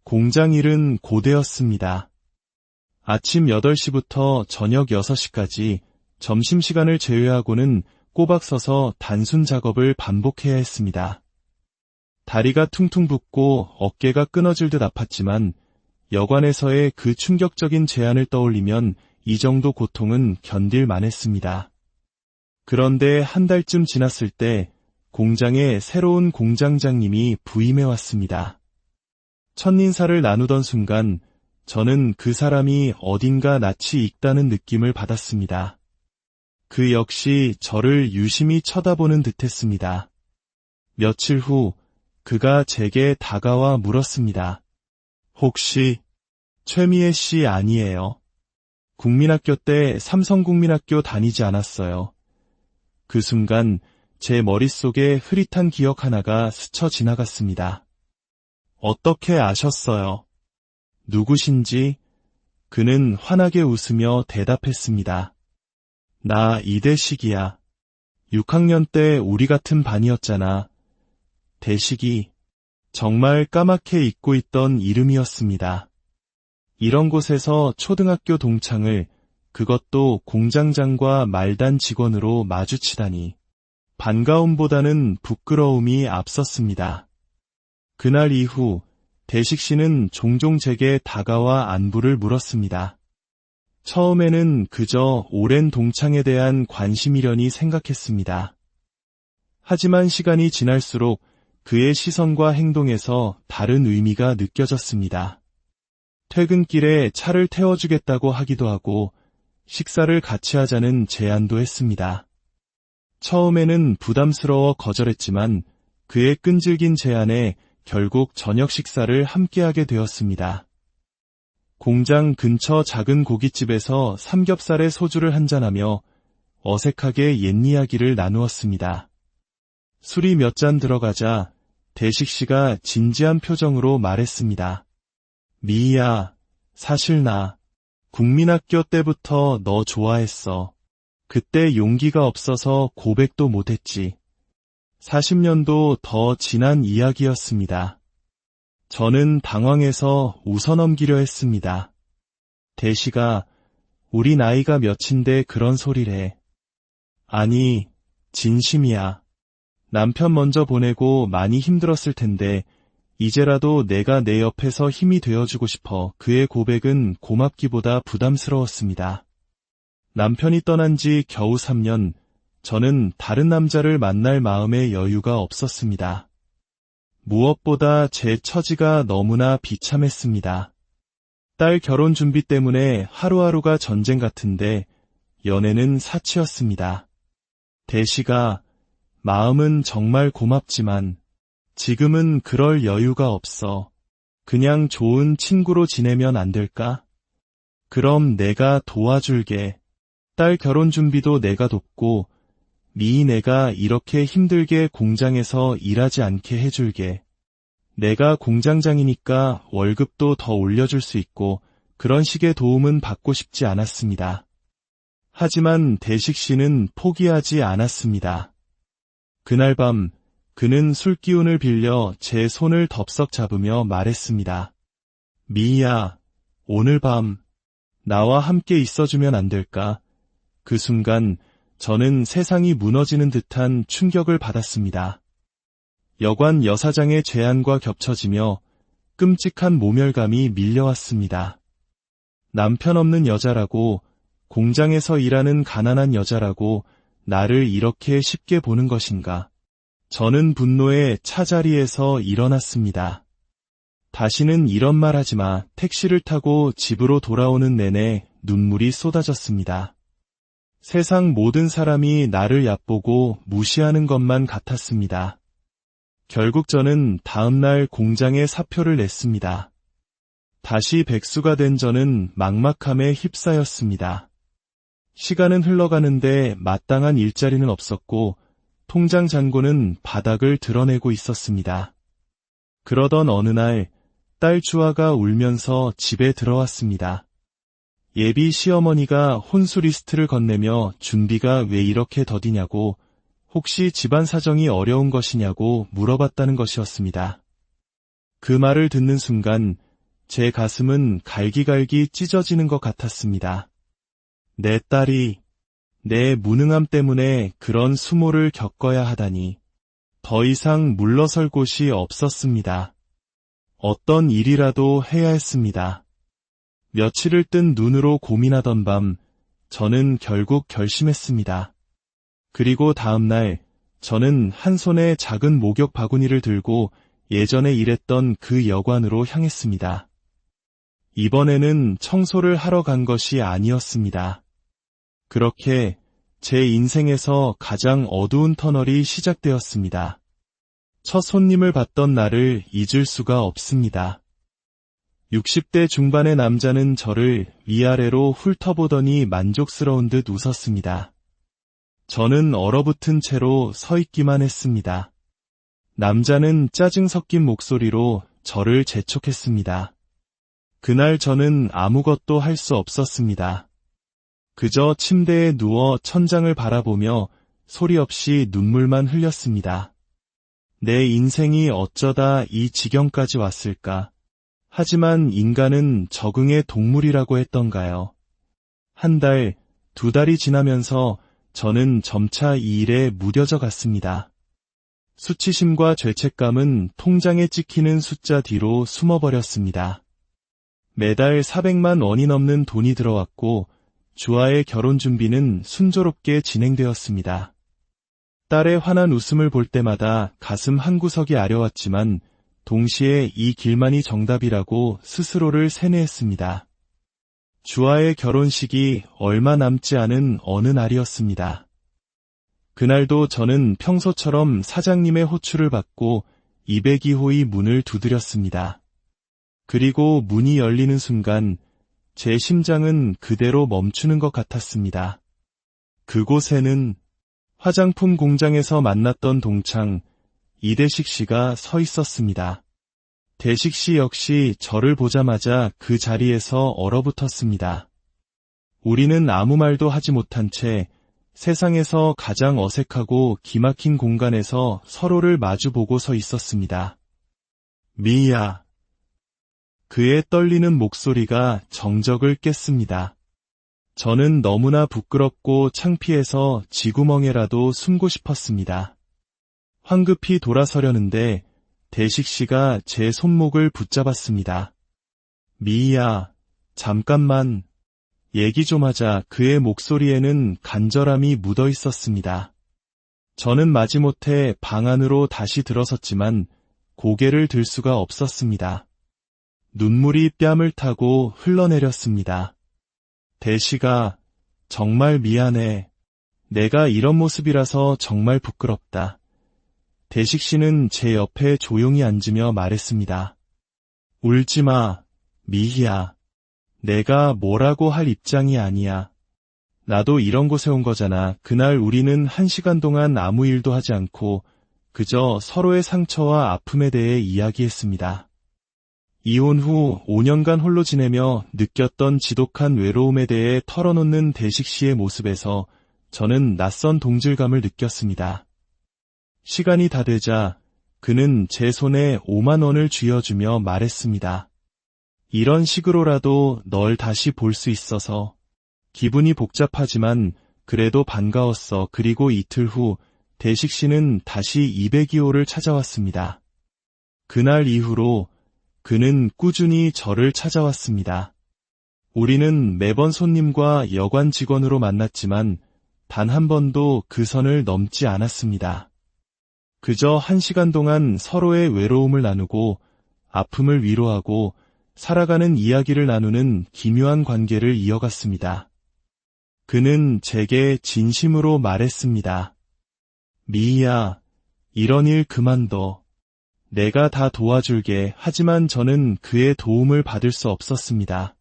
공장 일은 고되었습니다. 아침 8시부터 저녁 6시까지 점심시간을 제외하고는 꼬박 서서 단순 작업을 반복해야 했습니다. 다리가 퉁퉁 붓고 어깨가 끊어질 듯 아팠지만 여관에서의 그 충격적인 제안을 떠올리면 이 정도 고통은 견딜만 했습니다. 그런데 한 달쯤 지났을 때 공장에 새로운 공장장님이 부임해 왔습니다. 첫인사를 나누던 순간 저는 그 사람이 어딘가 낯이 익다는 느낌을 받았습니다. 그 역시 저를 유심히 쳐다보는 듯했습니다. 며칠 후 그가 제게 다가와 물었습니다. 혹시 최미애 씨 아니에요? 국민학교 때 삼성국민학교 다니지 않았어요. 그 순간 제 머릿속에 흐릿한 기억 하나가 스쳐 지나갔습니다. 어떻게 아셨어요? 누구신지? 그는 환하게 웃으며 대답했습니다. 나 이대식이야. 6학년 때 우리 같은 반이었잖아. 대식이 정말 까맣게 잊고 있던 이름이었습니다. 이런 곳에서 초등학교 동창을, 그것도 공장장과 말단 직원으로 마주치다니. 반가움보다는 부끄러움이 앞섰습니다. 그날 이후 대식 씨는 종종 제게 다가와 안부를 물었습니다. 처음에는 그저 오랜 동창에 대한 관심이려니 생각했습니다. 하지만 시간이 지날수록 그의 시선과 행동에서 다른 의미가 느껴졌습니다. 퇴근길에 차를 태워주겠다고 하기도 하고 식사를 같이 하자는 제안도 했습니다. 처음에는 부담스러워 거절했지만 그의 끈질긴 제안에 결국 저녁 식사를 함께하게 되었습니다. 공장 근처 작은 고깃집에서 삼겹살에 소주를 한잔하며 어색하게 옛 이야기를 나누었습니다. 술이 몇 잔 들어가자 대식 씨가 진지한 표정으로 말했습니다. 미희야, 사실 나 국민학교 때부터 너 좋아했어. 그때 용기가 없어서 고백도 못했지. 40년도 더 지난 이야기였습니다. 저는 당황해서 웃어넘기려 했습니다. 대시가 우리 나이가 몇인데 그런 소리래. 아니, 진심이야. 남편 먼저 보내고 많이 힘들었을 텐데 이제라도 내가 내 옆에서 힘이 되어주고 싶어. 그의 고백은 고맙기보다 부담스러웠습니다. 남편이 떠난 지 겨우 3년, 저는 다른 남자를 만날 마음의 여유가 없었습니다. 무엇보다 제 처지가 너무나 비참했습니다. 딸 결혼 준비 때문에 하루하루가 전쟁 같은데 연애는 사치였습니다. 대시가 마음은 정말 고맙지만 지금은 그럴 여유가 없어. 그냥 좋은 친구로 지내면 안 될까? 그럼 내가 도와줄게. 딸 결혼 준비도 내가 돕고 미희 내가 이렇게 힘들게 공장에서 일하지 않게 해줄게. 내가 공장장이니까 월급도 더 올려줄 수 있고 그런 식의 도움은 받고 싶지 않았습니다. 하지만 대식 씨는 포기하지 않았습니다. 그날 밤 그는 술기운을 빌려 제 손을 덥석 잡으며 말했습니다. 미희야, 오늘 밤 나와 함께 있어주면 안 될까? 그 순간 저는 세상이 무너지는 듯한 충격을 받았습니다. 여관 여사장의 제안과 겹쳐지며 끔찍한 모멸감이 밀려왔습니다. 남편 없는 여자라고, 공장에서 일하는 가난한 여자라고 나를 이렇게 쉽게 보는 것인가. 저는 분노에 차자리에서 일어났습니다. 다시는 이런 말 하지 마. 택시를 타고 집으로 돌아오는 내내 눈물이 쏟아졌습니다. 세상 모든 사람이 나를 얕보고 무시하는 것만 같았습니다. 결국 저는 다음날 공장에 사표를 냈습니다. 다시 백수가 된 저는 막막함에 휩싸였습니다. 시간은 흘러가는데 마땅한 일자리는 없었고 통장 잔고는 바닥을 드러내고 있었습니다. 그러던 어느 날 딸 주아가 울면서 집에 들어왔습니다. 예비 시어머니가 혼수 리스트를 건네며 준비가 왜 이렇게 더디냐고, 혹시 집안 사정이 어려운 것이냐고 물어봤다는 것이었습니다. 그 말을 듣는 순간 제 가슴은 갈기갈기 찢어지는 것 같았습니다. 내 딸이 내 무능함 때문에 그런 수모를 겪어야 하다니. 더 이상 물러설 곳이 없었습니다. 어떤 일이라도 해야 했습니다. 며칠을 뜬 눈으로 고민하던 밤, 저는 결국 결심했습니다. 그리고 다음 날, 저는 한 손에 작은 목욕 바구니를 들고 예전에 일했던 그 여관으로 향했습니다. 이번에는 청소를 하러 간 것이 아니었습니다. 그렇게 제 인생에서 가장 어두운 터널이 시작되었습니다. 첫 손님을 받던 날을 잊을 수가 없습니다. 60대 중반의 남자는 저를 위아래로 훑어보더니 만족스러운 듯 웃었습니다. 저는 얼어붙은 채로 서 있기만 했습니다. 남자는 짜증 섞인 목소리로 저를 재촉했습니다. 그날 저는 아무것도 할 수 없었습니다. 그저 침대에 누워 천장을 바라보며 소리 없이 눈물만 흘렸습니다. 내 인생이 어쩌다 이 지경까지 왔을까? 하지만 인간은 적응의 동물이라고 했던가요? 한 달, 두 달이 지나면서 저는 점차 이 일에 무뎌져 갔습니다. 수치심과 죄책감은 통장에 찍히는 숫자 뒤로 숨어버렸습니다. 매달 400만 원이 넘는 돈이 들어왔고 주아의 결혼 준비는 순조롭게 진행되었습니다. 딸의 환한 웃음을 볼 때마다 가슴 한구석이 아려왔지만 동시에 이 길만이 정답이라고 스스로를 세뇌했습니다. 주아의 결혼식이 얼마 남지 않은 어느 날이었습니다. 그날도 저는 평소처럼 사장님의 호출을 받고 202호의 문을 두드렸습니다. 그리고 문이 열리는 순간 제 심장은 그대로 멈추는 것 같았습니다. 그곳에는 화장품 공장에서 만났던 동창 이대식 씨가 서 있었습니다. 대식 씨 역시 저를 보자마자 그 자리에서 얼어붙었습니다. 우리는 아무 말도 하지 못한 채 세상에서 가장 어색하고 기막힌 공간에서 서로를 마주보고 서 있었습니다. 미야. 그의 떨리는 목소리가 정적을 깼습니다. 저는 너무나 부끄럽고 창피해서 쥐구멍에라도 숨고 싶었습니다. 황급히 돌아서려는데 대식 씨가 제 손목을 붙잡았습니다. 미희야, 잠깐만. 얘기 좀 하자. 그의 목소리에는 간절함이 묻어 있었습니다. 저는 마지못해 방 안으로 다시 들어섰지만 고개를 들 수가 없었습니다. 눈물이 뺨을 타고 흘러내렸습니다. 대식아, 정말 미안해. 내가 이런 모습이라서 정말 부끄럽다. 대식 씨는 제 옆에 조용히 앉으며 말했습니다. 울지 마, 미희야. 내가 뭐라고 할 입장이 아니야. 나도 이런 곳에 온 거잖아. 그날 우리는 1시간 동안 아무 일도 하지 않고 그저 서로의 상처와 아픔에 대해 이야기했습니다. 이혼 후 5년간 홀로 지내며 느꼈던 지독한 외로움에 대해 털어놓는 대식 씨의 모습에서 저는 낯선 동질감을 느꼈습니다. 시간이 다 되자 그는 제 손에 5만 원을 쥐어주며 말했습니다. 이런 식으로라도 널 다시 볼 수 있어서 기분이 복잡하지만 그래도 반가웠어. 그리고 이틀 후 대식 씨는 다시 202호를 찾아왔습니다. 그날 이후로 그는 꾸준히 저를 찾아왔습니다. 우리는 매번 손님과 여관 직원으로 만났지만 단 한 번도 그 선을 넘지 않았습니다. 그저 1시간 동안 서로의 외로움을 나누고 아픔을 위로하고 살아가는 이야기를 나누는 기묘한 관계를 이어갔습니다. 그는 제게 진심으로 말했습니다. 미희야, 이런 일 그만둬. 내가 다 도와줄게. 하지만 저는 그의 도움을 받을 수 없었습니다.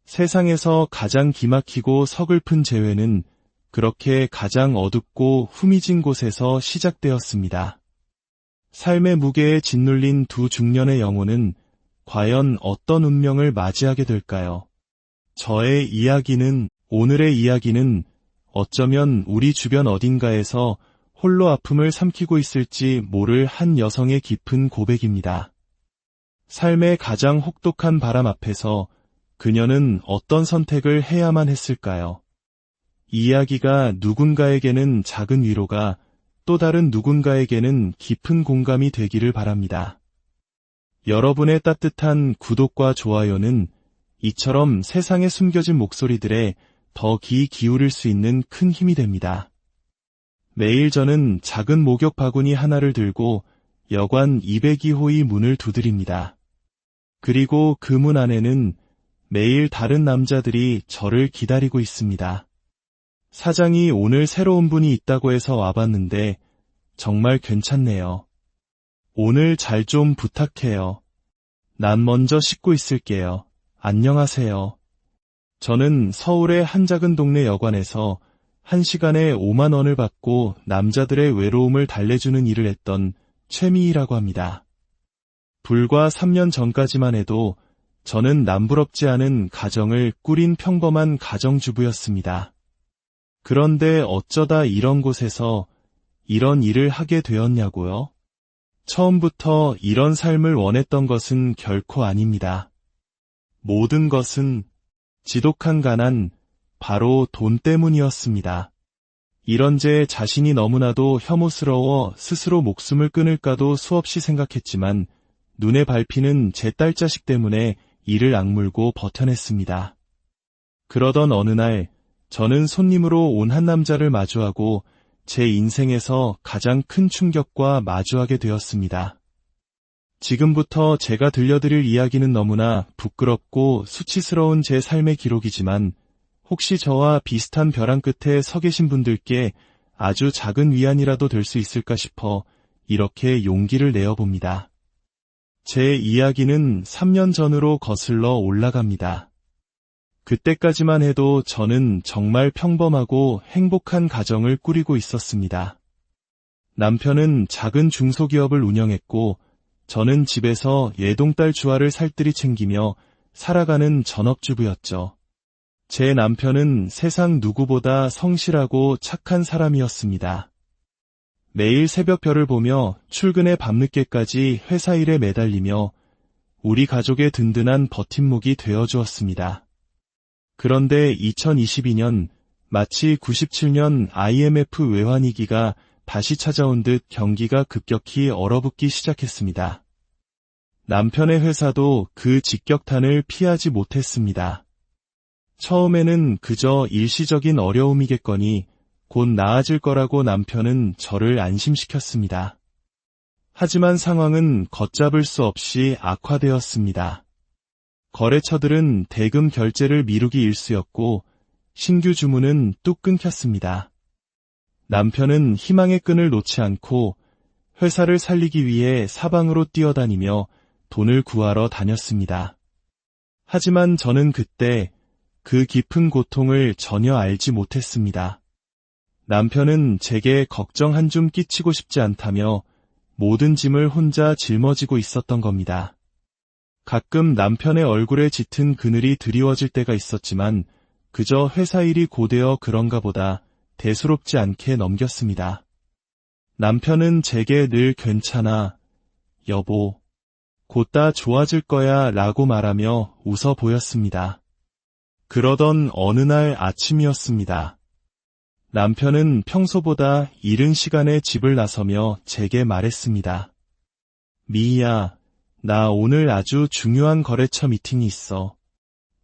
세상에서 가장 기막히고 서글픈 재회는 그렇게 가장 어둡고 후미진 곳에서 시작되었습니다. 삶의 무게에 짓눌린 두 중년의 영혼은 과연 어떤 운명을 맞이하게 될까요? 저의 이야기는, 오늘의 이야기는 어쩌면 우리 주변 어딘가에서 홀로 아픔을 삼키고 있을지 모를 한 여성의 깊은 고백입니다. 삶의 가장 혹독한 바람 앞에서 그녀는 어떤 선택을 해야만 했을까요? 이 이야기가 누군가에게는 작은 위로가, 또 다른 누군가에게는 깊은 공감이 되기를 바랍니다. 여러분의 따뜻한 구독과 좋아요는 이처럼 세상에 숨겨진 목소리들에 더 귀 기울일 수 있는 큰 힘이 됩니다. 매일 저는 작은 목욕 바구니 하나를 들고 여관 202호의 문을 두드립니다. 그리고 그 문 안에는 매일 다른 남자들이 저를 기다리고 있습니다. 사장이 오늘 새로운 분이 있다고 해서 와봤는데 정말 괜찮네요. 오늘 잘 좀 부탁해요. 난 먼저 씻고 있을게요. 안녕하세요. 저는 서울의 한 작은 동네 여관에서 1시간에 5만 원을 받고 남자들의 외로움을 달래주는 일을 했던 최미희라고 합니다. 불과 3년 전까지만 해도 저는 남부럽지 않은 가정을 꾸린 평범한 가정주부였습니다. 그런데 어쩌다 이런 곳에서 이런 일을 하게 되었냐고요? 처음부터 이런 삶을 원했던 것은 결코 아닙니다. 모든 것은 지독한 가난, 바로 돈 때문이었습니다. 이런 제 자신이 너무나도 혐오스러워 스스로 목숨을 끊을까도 수없이 생각했지만 눈에 밟히는 제 딸자식 때문에 이를 악물고 버텨냈습니다. 그러던 어느 날 저는 손님으로 온 한 남자를 마주하고 제 인생에서 가장 큰 충격과 마주하게 되었습니다. 지금부터 제가 들려드릴 이야기는 너무나 부끄럽고 수치스러운 제 삶의 기록이지만 혹시 저와 비슷한 벼랑 끝에 서 계신 분들께 아주 작은 위안이라도 될 수 있을까 싶어 이렇게 용기를 내어봅니다. 제 이야기는 3년 전으로 거슬러 올라갑니다. 그때까지만 해도 저는 정말 평범하고 행복한 가정을 꾸리고 있었습니다. 남편은 작은 중소기업을 운영했고 저는 집에서 예동딸 주아를 살뜰히 챙기며 살아가는 전업주부였죠. 제 남편은 세상 누구보다 성실하고 착한 사람이었습니다. 매일 새벽별을 보며 출근해 밤늦게까지 회사 일에 매달리며 우리 가족의 든든한 버팀목이 되어주었습니다. 그런데 2022년 마치 97년 IMF 외환위기가 다시 찾아온 듯 경기가 급격히 얼어붙기 시작했습니다. 남편의 회사도 그 직격탄을 피하지 못했습니다. 처음에는 그저 일시적인 어려움이겠거니 곧 나아질 거라고 남편은 저를 안심시켰습니다. 하지만 상황은 걷잡을 수 없이 악화되었습니다. 거래처들은 대금 결제를 미루기 일쑤였고 신규 주문은 뚝 끊겼습니다. 남편은 희망의 끈을 놓지 않고 회사를 살리기 위해 사방으로 뛰어다니며 돈을 구하러 다녔습니다. 하지만 저는 그때 그 깊은 고통을 전혀 알지 못했습니다. 남편은 제게 걱정 한 줌 끼치고 싶지 않다며 모든 짐을 혼자 짊어지고 있었던 겁니다. 가끔 남편의 얼굴에 짙은 그늘이 드리워질 때가 있었지만 그저 회사 일이 고되어 그런가 보다 대수롭지 않게 넘겼습니다. 남편은 제게 늘 괜찮아, 여보, 곧 다 좋아질 거야 라고 말하며 웃어 보였습니다. 그러던 어느 날 아침이었습니다. 남편은 평소보다 이른 시간에 집을 나서며 제게 말했습니다. 미희야, 나 오늘 아주 중요한 거래처 미팅이 있어.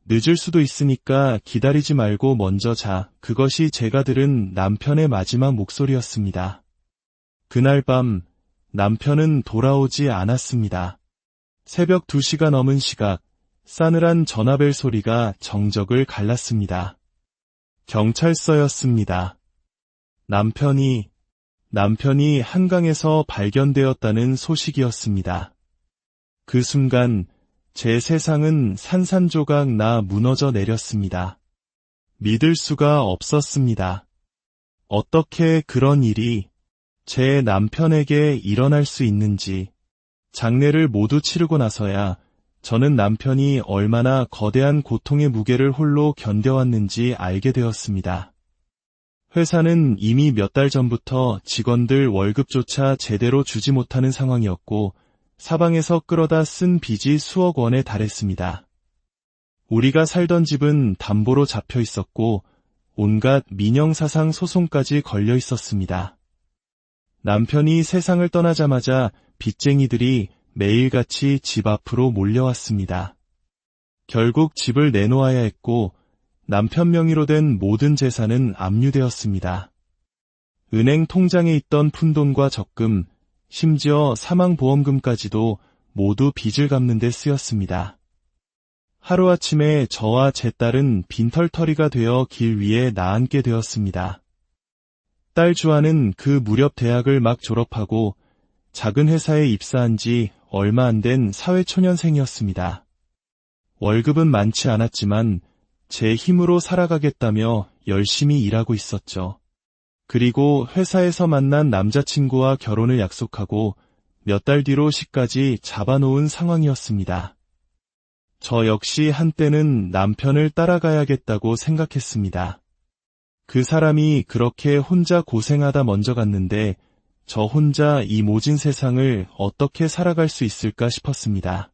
늦을 수도 있으니까 기다리지 말고 먼저 자. 그것이 제가 들은 남편의 마지막 목소리였습니다. 그날 밤 남편은 돌아오지 않았습니다. 새벽 2시가 넘은 시각, 싸늘한 전화벨 소리가 정적을 갈랐습니다. 경찰서였습니다. 남편이 한강에서 발견되었다는 소식이었습니다. 그 순간 제 세상은 산산조각 나 무너져 내렸습니다. 믿을 수가 없었습니다. 어떻게 그런 일이 제 남편에게 일어날 수 있는지. 장례를 모두 치르고 나서야 저는 남편이 얼마나 거대한 고통의 무게를 홀로 견뎌왔는지 알게 되었습니다. 회사는 이미 몇 달 전부터 직원들 월급조차 제대로 주지 못하는 상황이었고 사방에서 끌어다 쓴 빚이 수억 원에 달했습니다. 우리가 살던 집은 담보로 잡혀 있었고 온갖 민영사상 소송까지 걸려 있었습니다. 남편이 세상을 떠나자마자 빚쟁이들이 매일같이 집 앞으로 몰려왔습니다. 결국 집을 내놓아야 했고 남편 명의로 된 모든 재산은 압류되었습니다. 은행 통장에 있던 푼돈과 적금, 심지어 사망보험금까지도 모두 빚을 갚는 데 쓰였습니다. 하루아침에 저와 제 딸은 빈털터리가 되어 길 위에 나앉게 되었습니다. 딸 주아는 그 무렵 대학을 막 졸업하고 작은 회사에 입사한 지 얼마 안 된 사회초년생이었습니다. 월급은 많지 않았지만 제 힘으로 살아가겠다며 열심히 일하고 있었죠. 그리고 회사에서 만난 남자친구와 결혼을 약속하고 몇 달 뒤로 시까지 잡아놓은 상황이었습니다. 저 역시 한때는 남편을 따라가야겠다고 생각했습니다. 그 사람이 그렇게 혼자 고생하다 먼저 갔는데 저 혼자 이 모진 세상을 어떻게 살아갈 수 있을까 싶었습니다.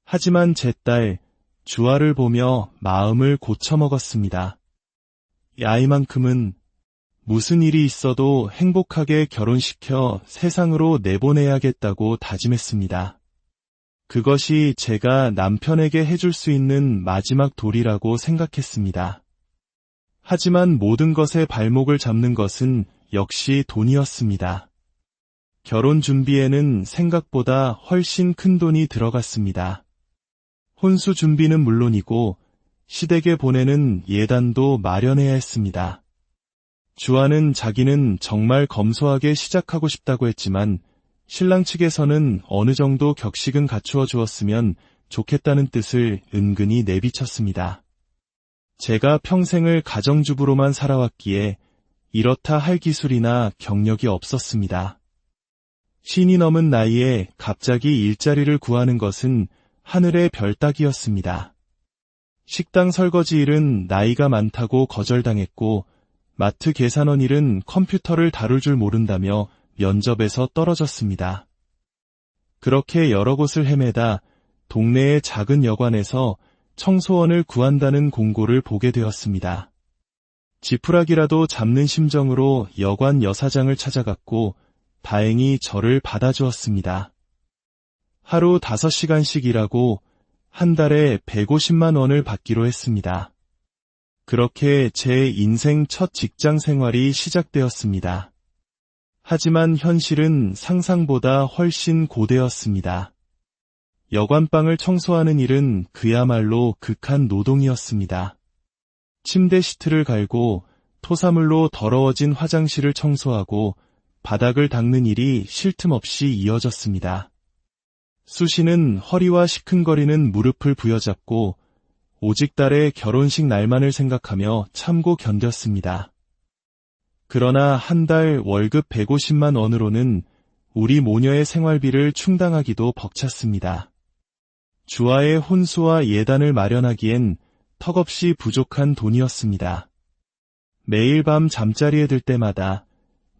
하지만 제 딸 주아를 보며 마음을 고쳐먹었습니다. 이 아이만큼은 무슨 일이 있어도 행복하게 결혼시켜 세상으로 내보내야겠다고 다짐했습니다. 그것이 제가 남편에게 해줄 수 있는 마지막 도리라고 생각했습니다. 하지만 모든 것의 발목을 잡는 것은 역시 돈이었습니다. 결혼 준비에는 생각보다 훨씬 큰 돈이 들어갔습니다. 혼수 준비는 물론이고 시댁에 보내는 예단도 마련해야 했습니다. 주아는 자기는 정말 검소하게 시작하고 싶다고 했지만 신랑 측에서는 어느 정도 격식은 갖추어 주었으면 좋겠다는 뜻을 은근히 내비쳤습니다. 제가 평생을 가정주부로만 살아왔기에 이렇다 할 기술이나 경력이 없었습니다. 신이 넘은 나이에 갑자기 일자리를 구하는 것은 하늘의 별 따기였습니다. 식당 설거지 일은 나이가 많다고 거절당했고 마트 계산원 일은 컴퓨터를 다룰 줄 모른다며 면접에서 떨어졌습니다. 그렇게 여러 곳을 헤매다 동네의 작은 여관에서 청소원을 구한다는 공고를 보게 되었습니다. 지푸라기라도 잡는 심정으로 여관 여사장을 찾아갔고 다행히 저를 받아주었습니다. 하루 5시간씩 일하고 한 달에 150만 원을 받기로 했습니다. 그렇게 제 인생 첫 직장 생활이 시작되었습니다. 하지만 현실은 상상보다 훨씬 고되었습니다. 여관방을 청소하는 일은 그야말로 극한 노동이었습니다. 침대 시트를 갈고 토사물로 더러워진 화장실을 청소하고 바닥을 닦는 일이 쉴 틈 없이 이어졌습니다. 수시는 허리와 시큰거리는 무릎을 부여잡고 오직 딸의 결혼식 날만을 생각하며 참고 견뎠습니다. 그러나 한 달 월급 150만 원으로는 우리 모녀의 생활비를 충당하기도 벅찼습니다. 주아의 혼수와 예단을 마련하기엔 턱없이 부족한 돈이었습니다. 매일 밤 잠자리에 들 때마다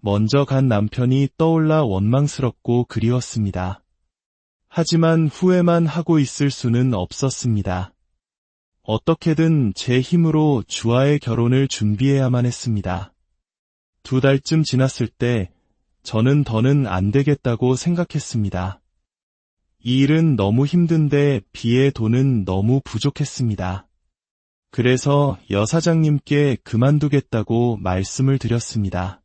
먼저 간 남편이 떠올라 원망스럽고 그리웠습니다. 하지만 후회만 하고 있을 수는 없었습니다. 어떻게든 제 힘으로 주아의 결혼을 준비해야만 했습니다. 2달쯤 지났을 때 저는 더는 안 되겠다고 생각했습니다. 이 일은 너무 힘든데 비의 돈은 너무 부족했습니다. 그래서 여사장님께 그만두겠다고 말씀을 드렸습니다.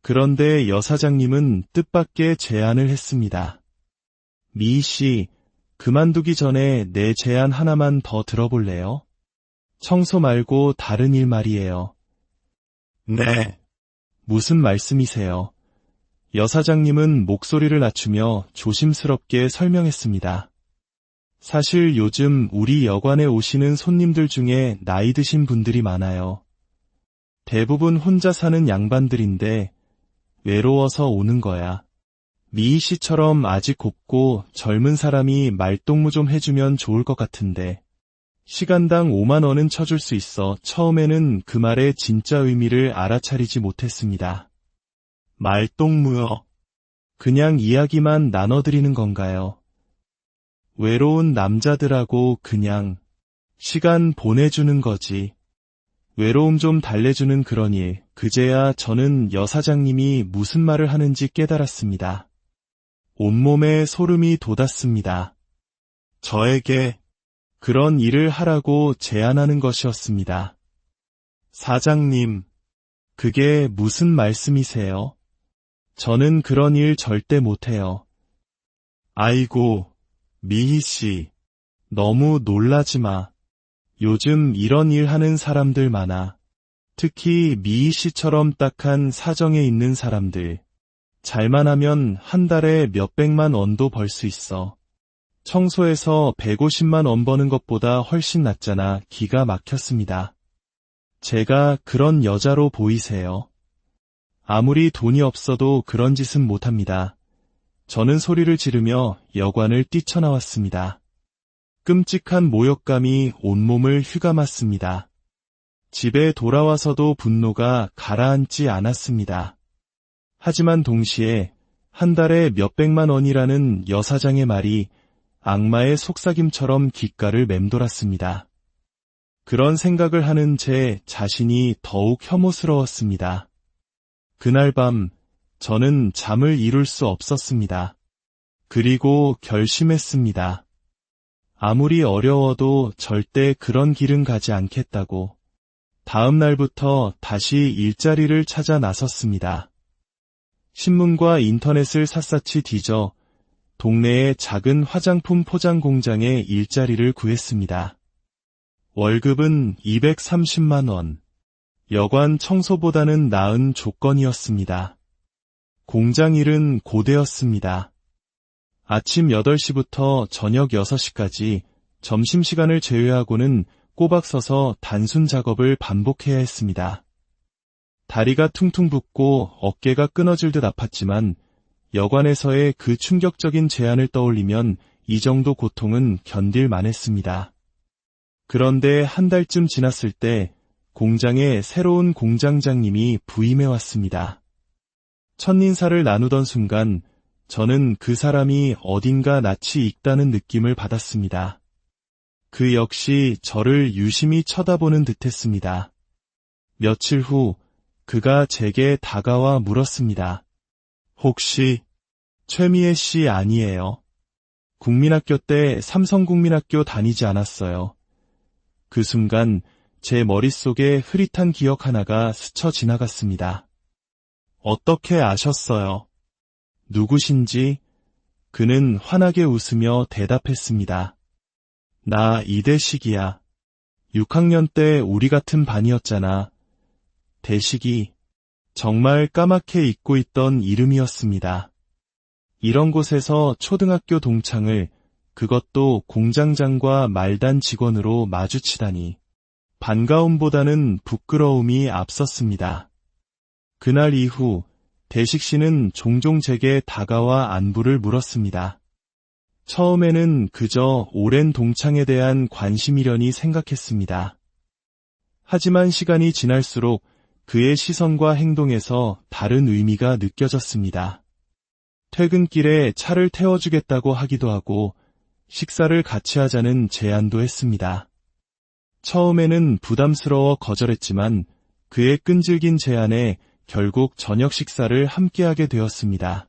그런데 여사장님은 뜻밖의 제안을 했습니다. 미희 씨, 그만두기 전에 내 제안 하나만 더 들어볼래요? 청소 말고 다른 일 말이에요. 네. 무슨 말씀이세요? 여사장님은 목소리를 낮추며 조심스럽게 설명했습니다. 사실 요즘 우리 여관에 오시는 손님들 중에 나이 드신 분들이 많아요. 대부분 혼자 사는 양반들인데 외로워서 오는 거야. 미희 씨처럼 아직 곱고 젊은 사람이 말동무 좀 해주면 좋을 것 같은데 시간당 5만 원은 쳐줄 수 있어 처음에는 그 말의 진짜 의미를 알아차리지 못했습니다. 말동무요. 그냥 이야기만 나눠드리는 건가요? 외로운 남자들하고 그냥 시간 보내주는 거지. 외로움 좀 달래주는 그런 일. 그제야 저는 여사장님이 무슨 말을 하는지 깨달았습니다. 온몸에 소름이 돋았습니다. 저에게 그런 일을 하라고 제안하는 것이었습니다. 사장님, 그게 무슨 말씀이세요? 저는 그런 일 절대 못해요. 아이고, 미희 씨. 너무 놀라지 마. 요즘 이런 일 하는 사람들 많아. 특히 미희 씨처럼 딱한 사정에 있는 사람들. 잘만 하면 한 달에 몇백만 원도 벌 수 있어. 청소해서 150만 원 버는 것보다 훨씬 낫잖아. 기가 막혔습니다. 제가 그런 여자로 보이세요? 아무리 돈이 없어도 그런 짓은 못합니다. 저는 소리를 지르며 여관을 뛰쳐나왔습니다. 끔찍한 모욕감이 온몸을 휘감았습니다. 집에 돌아와서도 분노가 가라앉지 않았습니다. 하지만 동시에 한 달에 몇백만 원이라는 여사장의 말이 악마의 속삭임처럼 귓가를 맴돌았습니다. 그런 생각을 하는 제 자신이 더욱 혐오스러웠습니다. 그날 밤 저는 잠을 이룰 수 없었습니다. 그리고 결심했습니다. 아무리 어려워도 절대 그런 길은 가지 않겠다고. 다음 날부터 다시 일자리를 찾아 나섰습니다. 신문과 인터넷을 샅샅이 뒤져 동네의 작은 화장품 포장 공장에 일자리를 구했습니다. 월급은 230만 원. 여관 청소보다는 나은 조건이었습니다. 공장 일은 고되었습니다. 아침 8시부터 저녁 6시까지 점심시간을 제외하고는 꼬박 서서 단순 작업을 반복해야 했습니다. 다리가 퉁퉁 붓고 어깨가 끊어질 듯 아팠지만 여관에서의 그 충격적인 제안을 떠올리면 이 정도 고통은 견딜만 했습니다. 그런데 한 달쯤 지났을 때 공장에 새로운 공장장님이 부임해 왔습니다. 첫인사를 나누던 순간 저는 그 사람이 어딘가 낯이 익다는 느낌을 받았습니다. 그 역시 저를 유심히 쳐다보는 듯했습니다. 며칠 후 그가 제게 다가와 물었습니다. 혹시 최미애 씨 아니에요? 국민학교 때 삼성국민학교 다니지 않았어요. 그 순간 제 머릿속에 흐릿한 기억 하나가 스쳐 지나갔습니다. 어떻게 아셨어요? 누구신지? 그는 환하게 웃으며 대답했습니다. 나 이대식이야. 6학년 때 우리 같은 반이었잖아. 대식이 정말 까맣게 잊고 있던 이름이었습니다. 이런 곳에서 초등학교 동창을, 그것도 공장장과 말단 직원으로 마주치다니. 반가움보다는 부끄러움이 앞섰습니다. 그날 이후 대식 씨는 종종 제게 다가와 안부를 물었습니다. 처음에는 그저 오랜 동창에 대한 관심이려니 생각했습니다. 하지만 시간이 지날수록 그의 시선과 행동에서 다른 의미가 느껴졌습니다. 퇴근길에 차를 태워주겠다고 하기도 하고 식사를 같이 하자는 제안도 했습니다. 처음에는 부담스러워 거절했지만 그의 끈질긴 제안에 결국 저녁 식사를 함께하게 되었습니다.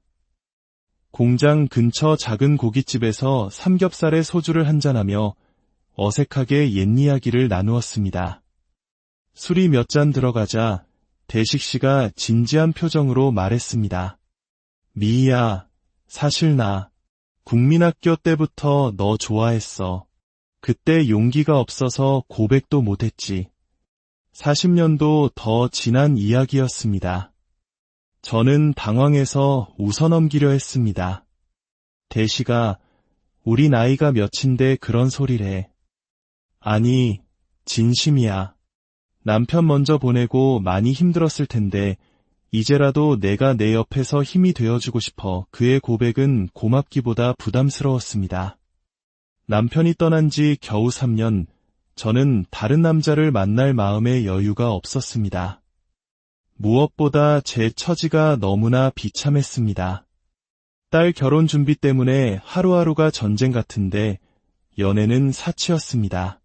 공장 근처 작은 고깃집에서 삼겹살에 소주를 한잔하며 어색하게 옛 이야기를 나누었습니다. 술이 몇 잔 들어가자 대식 씨가 진지한 표정으로 말했습니다. 미희야, 사실 나 국민학교 때부터 너 좋아했어. 그때 용기가 없어서 고백도 못했지. 40년도 더 지난 이야기였습니다. 저는 당황해서 웃어넘기려 했습니다. 대시가 우리 나이가 몇인데 그런 소리래. 아니, 진심이야. 남편 먼저 보내고 많이 힘들었을 텐데 이제라도 내가 내 옆에서 힘이 되어주고 싶어. 그의 고백은 고맙기보다 부담스러웠습니다. 남편이 떠난 지 겨우 3년, 저는 다른 남자를 만날 마음의 여유가 없었습니다. 무엇보다 제 처지가 너무나 비참했습니다. 딸 결혼 준비 때문에 하루하루가 전쟁 같은데 연애는 사치였습니다.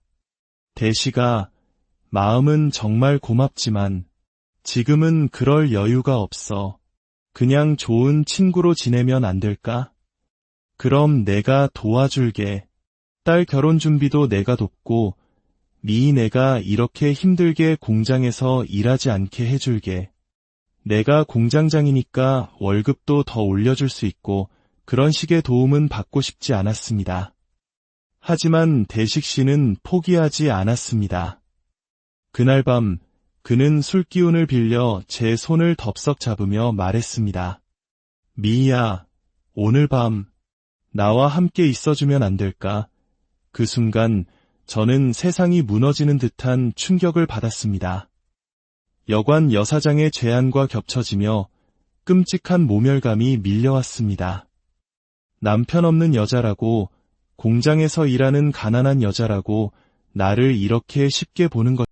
대시가 마음은 정말 고맙지만 지금은 그럴 여유가 없어. 그냥 좋은 친구로 지내면 안 될까? 그럼 내가 도와줄게. 딸 결혼 준비도 내가 돕고 내가 이렇게 힘들게 공장에서 일하지 않게 해줄게. 내가 공장장이니까 월급도 더 올려줄 수 있고 그런 식의 도움은 받고 싶지 않았습니다. 하지만 대식 씨는 포기하지 않았습니다. 그날 밤 그는 술기운을 빌려 제 손을 덥석 잡으며 말했습니다. 미희야, 오늘 밤 나와 함께 있어주면 안 될까? 그 순간 저는 세상이 무너지는 듯한 충격을 받았습니다. 여관 여사장의 죄안과 겹쳐지며 끔찍한 모멸감이 밀려왔습니다. 남편 없는 여자라고, 공장에서 일하는 가난한 여자라고 나를 이렇게 쉽게 보는 것